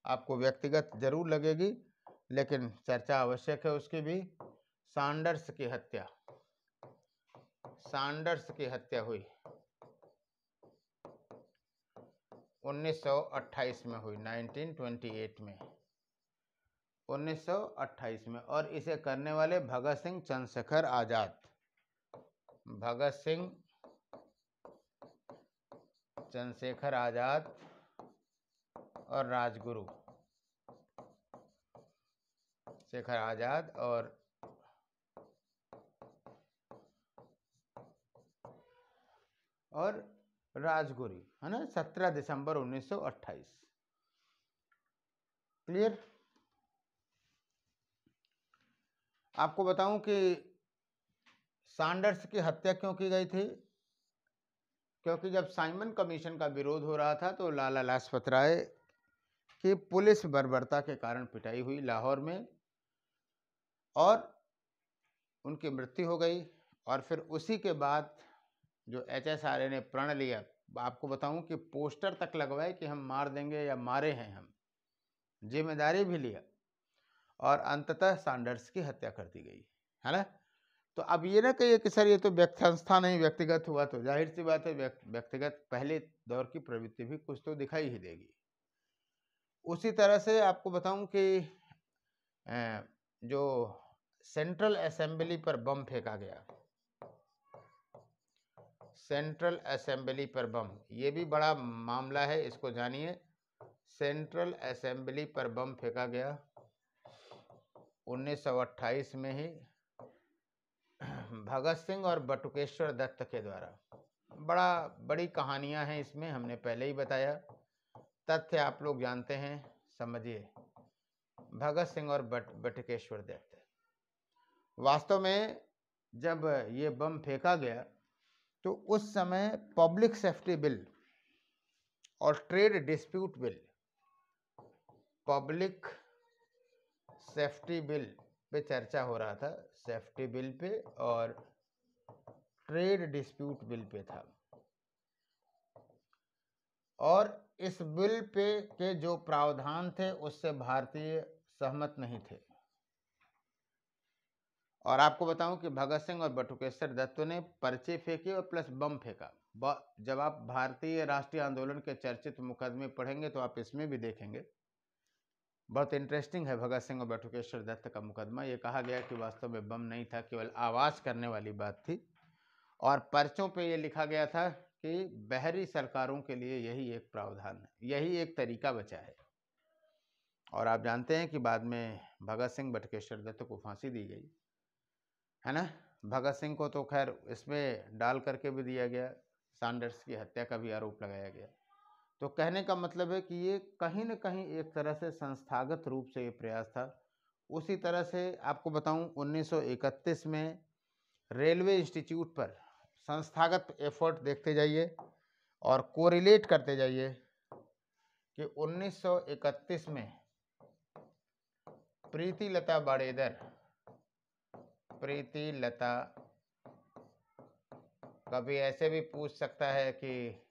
आपको व्यक्तिगत जरूर लगेगी लेकिन चर्चा आवश्यक है उसकी भी। सैंडर्स की हत्या, सैंडर्स की हत्या हुई 1928 में हुई, 1928 में, 1928 में। और इसे करने वाले भगत सिंह, चंद्रशेखर आजाद, भगत सिंह, चंद्रशेखर आजाद और राजगुरु, शेखर आजाद और राजगुरु, है ना, 17 दिसंबर 1928। क्लियर। आपको बताऊं कि सैंडर्स की हत्या क्यों की गई थी, क्योंकि जब साइमन कमीशन का विरोध हो रहा था तो लाला लाजपत राय की पुलिस बर्बरता के कारण पिटाई हुई लाहौर में और उनकी मृत्यु हो गई। और फिर उसी के बाद जो HSRA ने प्रण लिया, आपको बताऊं कि पोस्टर तक लगवाए कि हम मार देंगे या मारे हैं, हम जिम्मेदारी भी लिया और अंततः सैंडर्स की हत्या कर दी गई, है ना। तो अब ये ना कहिए कि सर ये तो संस्था नहीं व्यक्तिगत हुआ, तो जाहिर सी बात है व्यक्तिगत पहले दौर की प्रवृत्ति भी कुछ तो दिखाई ही देगी। उसी तरह से आपको बताऊं कि जो सेंट्रल असेंबली पर बम फेंका गया, सेंट्रल असेंबली पर बम, ये भी बड़ा मामला है, इसको जानिए। सेंट्रल असेंबली पर बम फेंका गया 1928 में ही, भगत सिंह और बटुकेश्वर दत्त के द्वारा। बड़ी कहानियां हैं इसमें, हमने पहले ही बताया। तथ्य आप लोग जानते हैं, समझिए। भगत सिंह और बटुकेश्वर दत्त, वास्तव में जब ये बम फेंका गया तो उस समय पब्लिक सेफ्टी बिल और trade dispute bill, public safety bill pay चर्चा हो रहा था, सेफ्टी बिल पे और ट्रेड डिस्प्यूट बिल पे था। और इस बिल पे के जो प्रावधान थे उससे भारतीय सहमत नहीं थे। और आपको बताऊं कि भगत सिंह और बटुकेश्वर दत्त ने पर्चे फेंके और प्लस बम फेंका। जब आप भारतीय राष्ट्रीय आंदोलन के चर्चित मुकदमे पढ़ेंगे तो आप इसमें भी देखेंगे, बहुत इंटरेस्टिंग है भगत सिंह और बटुकेश्वर दत्त का मुकदमा। ये कहा गया कि वास्तव में बम नहीं था, केवल आवाज़ करने वाली बात थी। और पर्चों पे ये लिखा गया था कि बहरी सरकारों के लिए यही एक प्रावधान है, यही एक तरीका बचा है। और आप जानते हैं कि बाद में भगत सिंह बटुकेश्वर दत्त को फांसी दी गई, है ना। भगत सिंह को तो खैर इसमें डाल करके भी दिया गया, सैंडर्स की हत्या का भी आरोप लगाया गया। तो कहने का मतलब है कि ये कहीं न कहीं एक तरह से संस्थागत रूप से ये प्रयास था। उसी तरह से आपको बताऊं 1931 में रेलवे इंस्टीट्यूट पर संस्थागत एफर्ट देखते जाइए और कोरिलेट करते जाइए कि 1931 में प्रीति लता, कभी ऐसे भी पूछ सकता है कि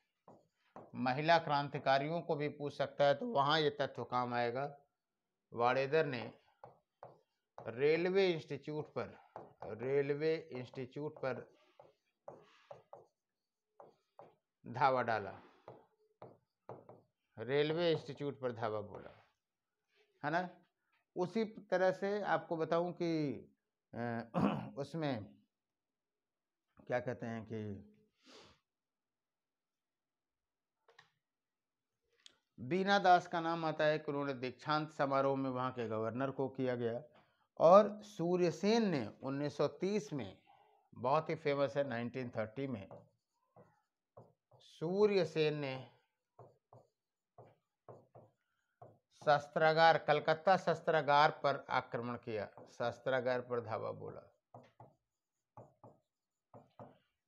महिला क्रांतिकारियों को भी पूछ सकता है, तो वहाँ ये तथ्य काम आएगा। वाडेदर ने रेलवे इंस्टीट्यूट पर धावा डाला, रेलवे इंस्टीट्यूट पर धावा बोला, है ना। उसी तरह से आपको बताऊं कि उसमें क्या कहते हैं कि बीना दास का नाम आता है कि उन्होंने दीक्षांत समारोह में वहाँ के गवर्नर को किया गया। और सूर्यसेन ने 1930 में, बहुत ही फेमस है, 1930 में सूर्यसेन ने शस्त्रागार, कलकत्ता शस्त्रागार पर आक्रमण किया, शस्त्रागार पर धावा बोला।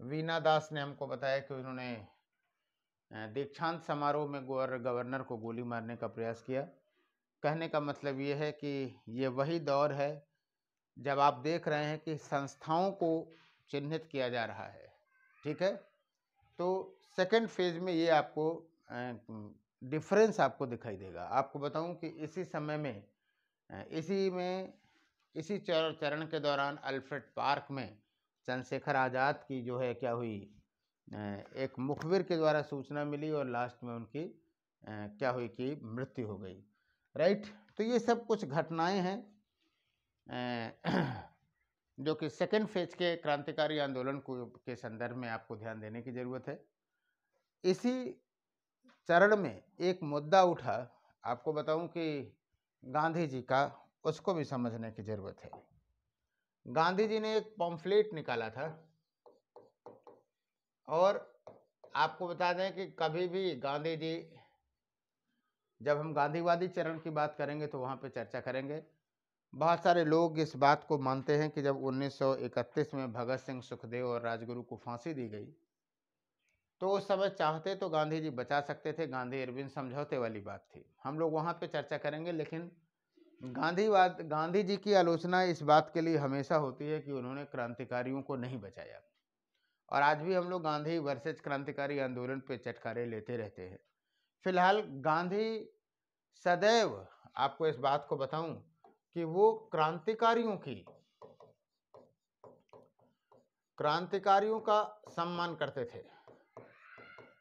वीना दास ने हमको बताया कि उन्होंने दीक्षांत समारोह में गवर्नर को गोली मारने का प्रयास किया। कहने का मतलब ये है कि ये वही दौर है जब आप देख रहे हैं कि संस्थाओं को चिन्हित किया जा रहा है, ठीक है। तो सेकंड फेज में ये आपको डिफरेंस आपको दिखाई देगा। आपको बताऊं कि इसी समय में इसी चरण के दौरान अल्फ्रेड पार्क में चंद्रशेखर आज़ाद की जो है क्या हुई, एक मुखबिर के द्वारा सूचना मिली और लास्ट में उनकी क्या हुई कि मृत्यु हो गई, राइट। तो ये सब कुछ घटनाएं हैं जो कि सेकेंड फेज के क्रांतिकारी आंदोलन के संदर्भ में आपको ध्यान देने की जरूरत है। इसी चरण में एक मुद्दा उठा, आपको बताऊं कि गांधी जी का, उसको भी समझने की जरूरत है। गांधी जी ने एक पम्फलेट निकाला था, और आपको बता दें कि कभी भी गांधी जी, जब हम गांधीवादी चरण की बात करेंगे तो वहाँ पे चर्चा करेंगे। बहुत सारे लोग इस बात को मानते हैं कि जब 1931 में भगत सिंह, सुखदेव और राजगुरु को फांसी दी गई तो उस समय चाहते तो गांधी जी बचा सकते थे, गांधी इरविन समझौते वाली बात थी, हम लोग वहाँ पे चर्चा करेंगे। लेकिन गांधी जी की आलोचना इस बात के लिए हमेशा होती है कि उन्होंने क्रांतिकारियों को नहीं बचाया। और आज भी हम लोग गांधी वर्सेज क्रांतिकारी आंदोलन पे चटकारे लेते रहते हैं। फिलहाल गांधी सदैव, आपको इस बात को बताऊं कि वो क्रांतिकारियों का सम्मान करते थे,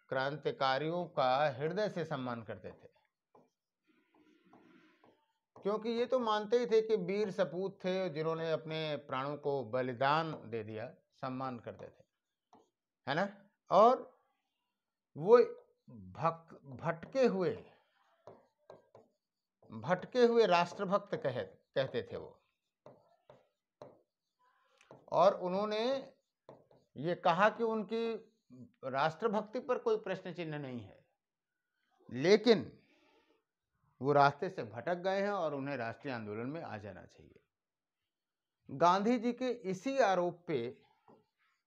क्रांतिकारियों का हृदय से सम्मान करते थे, क्योंकि ये तो मानते ही थे कि वीर सपूत थे जिन्होंने अपने प्राणों को बलिदान दे दिया, सम्मान करते थे, है ना। और वो भटके हुए राष्ट्रभक्त कहते थे वो। और उन्होंने ये कहा कि उनकी राष्ट्रभक्ति पर कोई प्रश्न चिन्ह नहीं है, लेकिन वो रास्ते से भटक गए हैं और उन्हें राष्ट्रीय आंदोलन में आ जाना चाहिए। गांधी जी के इसी आरोप पे,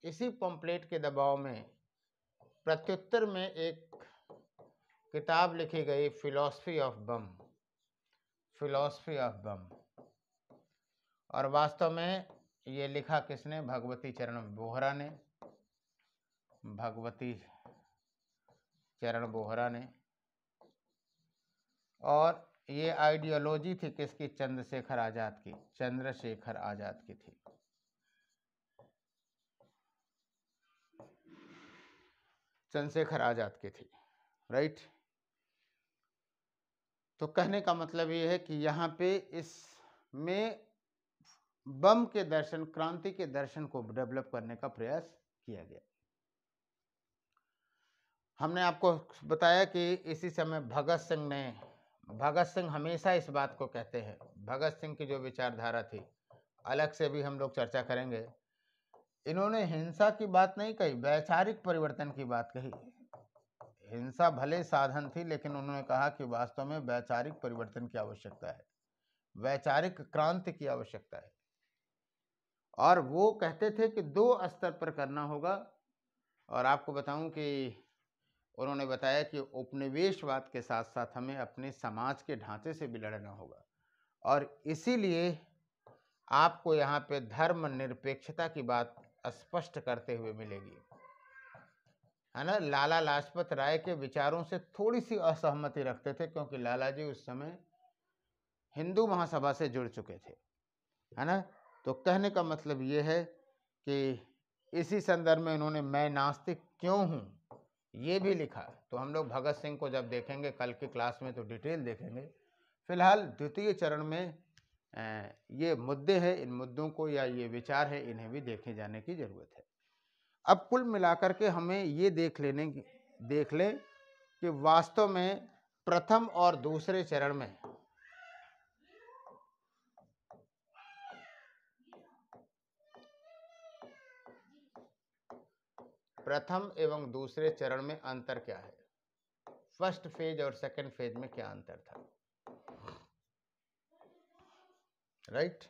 इसी पंपलेट के दबाव में प्रत्युत्तर में एक किताब लिखी गई, philosophy of bomb, philosophy of bomb. और वास्तव में ये लिखा किसने? भगवती चरण बोहरा ने, भगवती चरण बोहरा ने। और ये आइडियोलॉजी थी किसकी? चंद्रशेखर आजाद की, चंद्रशेखर आजाद की थी। चंद्रशेखर आजाद की थी, राइट। तो कहने का मतलब ये है कि यहाँ पे इसमें बम के दर्शन, क्रांति के दर्शन को डेवलप करने का प्रयास किया गया। हमने आपको बताया कि इसी समय भगत सिंह ने, भगत सिंह हमेशा इस बात को कहते हैं, भगत सिंह की जो विचारधारा थी, अलग से भी हम लोग चर्चा करेंगे, इन्होंने हिंसा की बात नहीं कही, वैचारिक परिवर्तन की बात कही। हिंसा भले साधन थी, लेकिन उन्होंने कहा कि वास्तव में वैचारिक परिवर्तन की आवश्यकता है, वैचारिक क्रांति की आवश्यकता है। और वो कहते थे कि 2 स्तर पर करना होगा। और आपको बताऊं कि उन्होंने बताया कि उपनिवेशवाद के साथ साथ हमें अपने समाज के ढांचे से भी लड़ना होगा, और इसीलिए आपको यहाँ पे धर्मनिरपेक्षता की बात स्पष्ट करते हुए मिलेगी, है ना। लाला लाजपत राय के विचारों से थोड़ी सी असहमति रखते थे, क्योंकि लाला जी उस समय हिंदू महासभा से जुड़ चुके थे, है ना। तो कहने का मतलब ये है कि इसी संदर्भ में इन्होंने मैं नास्तिक क्यों हूँ ये भी लिखा। तो हम लोग भगत सिंह को जब देखेंगे कल की क्लास में तो डिटेल देखेंगे। फिलहाल द्वितीय चरण में ये मुद्दे हैं, इन मुद्दों को या ये विचार है, इन्हें भी देखे जाने की जरूरत है। अब कुल मिलाकर के हमें ये देख लें कि वास्तव में प्रथम और दूसरे चरण में प्रथम एवं दूसरे चरण में अंतर क्या है, फर्स्ट फेज और सेकंड फेज में क्या अंतर था, राइट।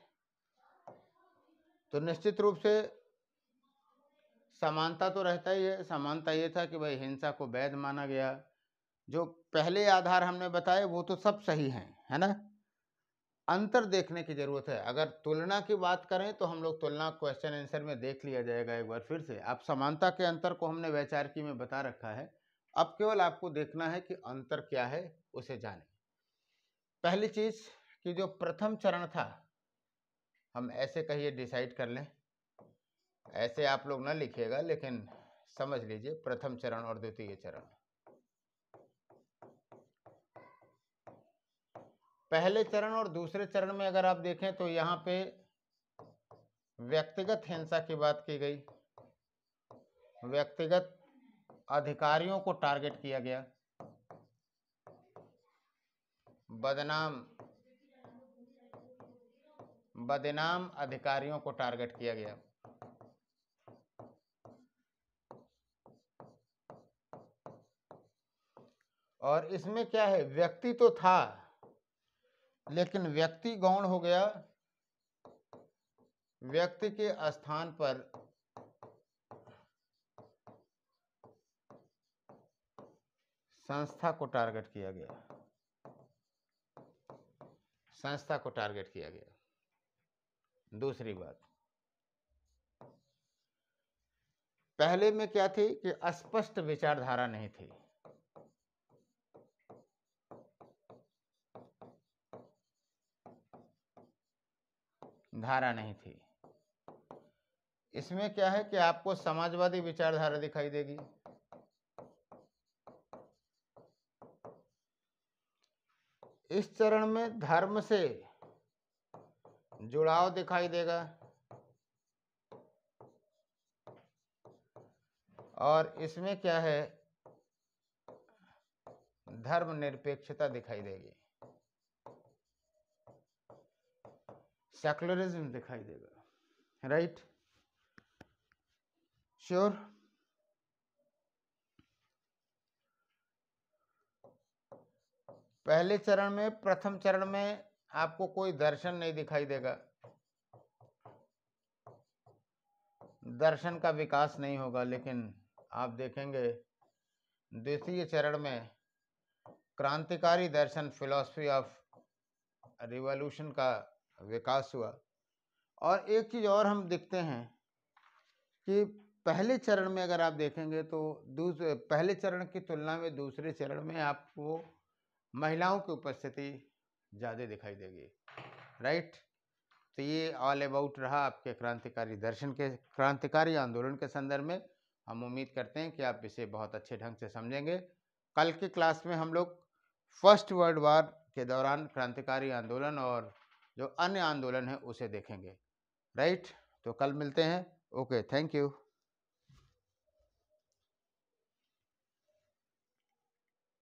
तो निश्चित रूप से समानता तो रहता ही है। समानता ये था कि भाई हिंसा को वैध माना गया, जो पहले आधार हमने बताए वो तो सब सही हैं, है ना। अंतर देखने की जरूरत है। अगर तुलना की बात करें तो हम लोग तुलना क्वेश्चन आंसर में देख लिया जाएगा एक बार फिर से। अब समानता के अंतर को हमने वैचारिकी में बता रखा है, अब केवल आपको देखना है कि अंतर क्या है, उसे जाने। पहली चीज कि जो प्रथम चरण था, हम ऐसे कहिए डिसाइड कर लें, ऐसे आप लोग ना लिखिएगा लेकिन समझ लीजिए, प्रथम चरण और द्वितीय चरण। पहले चरण और दूसरे चरण में अगर आप देखें तो यहाँ पे व्यक्तिगत हिंसा की बात की गई, व्यक्तिगत अधिकारियों को टारगेट किया गया, बदनाम अधिकारियों को टारगेट किया गया। और इसमें क्या है, व्यक्ति तो था लेकिन व्यक्ति गौण हो गया, व्यक्ति के स्थान पर संस्था को टारगेट किया गया, संस्था को टारगेट किया गया। दूसरी बात, पहले में क्या थी कि अस्पष्ट विचारधारा नहीं थी, धारा नहीं थी। इसमें क्या है कि आपको समाजवादी विचारधारा दिखाई देगी, इस चरण में धर्म से जुड़ाव दिखाई देगा, और इसमें क्या है, धर्मनिरपेक्षता दिखाई देगी, सेकुलरिज्म दिखाई देगा, राइट। श्योर? पहले चरण में, प्रथम चरण में आपको कोई दर्शन नहीं दिखाई देगा, दर्शन का विकास नहीं होगा, लेकिन आप देखेंगे द्वितीय चरण में क्रांतिकारी दर्शन, फिलॉसफी ऑफ रिवॉल्यूशन का विकास हुआ। और एक चीज और हम देखते हैं कि पहले चरण में अगर आप देखेंगे तो पहले चरण की तुलना में दूसरे चरण में आपको महिलाओं की उपस्थिति ज़्यादा दिखाई देगी, राइट। तो ये ऑल अबाउट रहा आपके क्रांतिकारी दर्शन के, क्रांतिकारी आंदोलन के संदर्भ में। हम उम्मीद करते हैं कि आप इसे बहुत अच्छे ढंग से समझेंगे। कल की क्लास में हम लोग फर्स्ट वर्ल्ड वार के दौरान क्रांतिकारी आंदोलन और जो अन्य आंदोलन है उसे देखेंगे, राइट। तो कल मिलते हैं। Okay, thank you.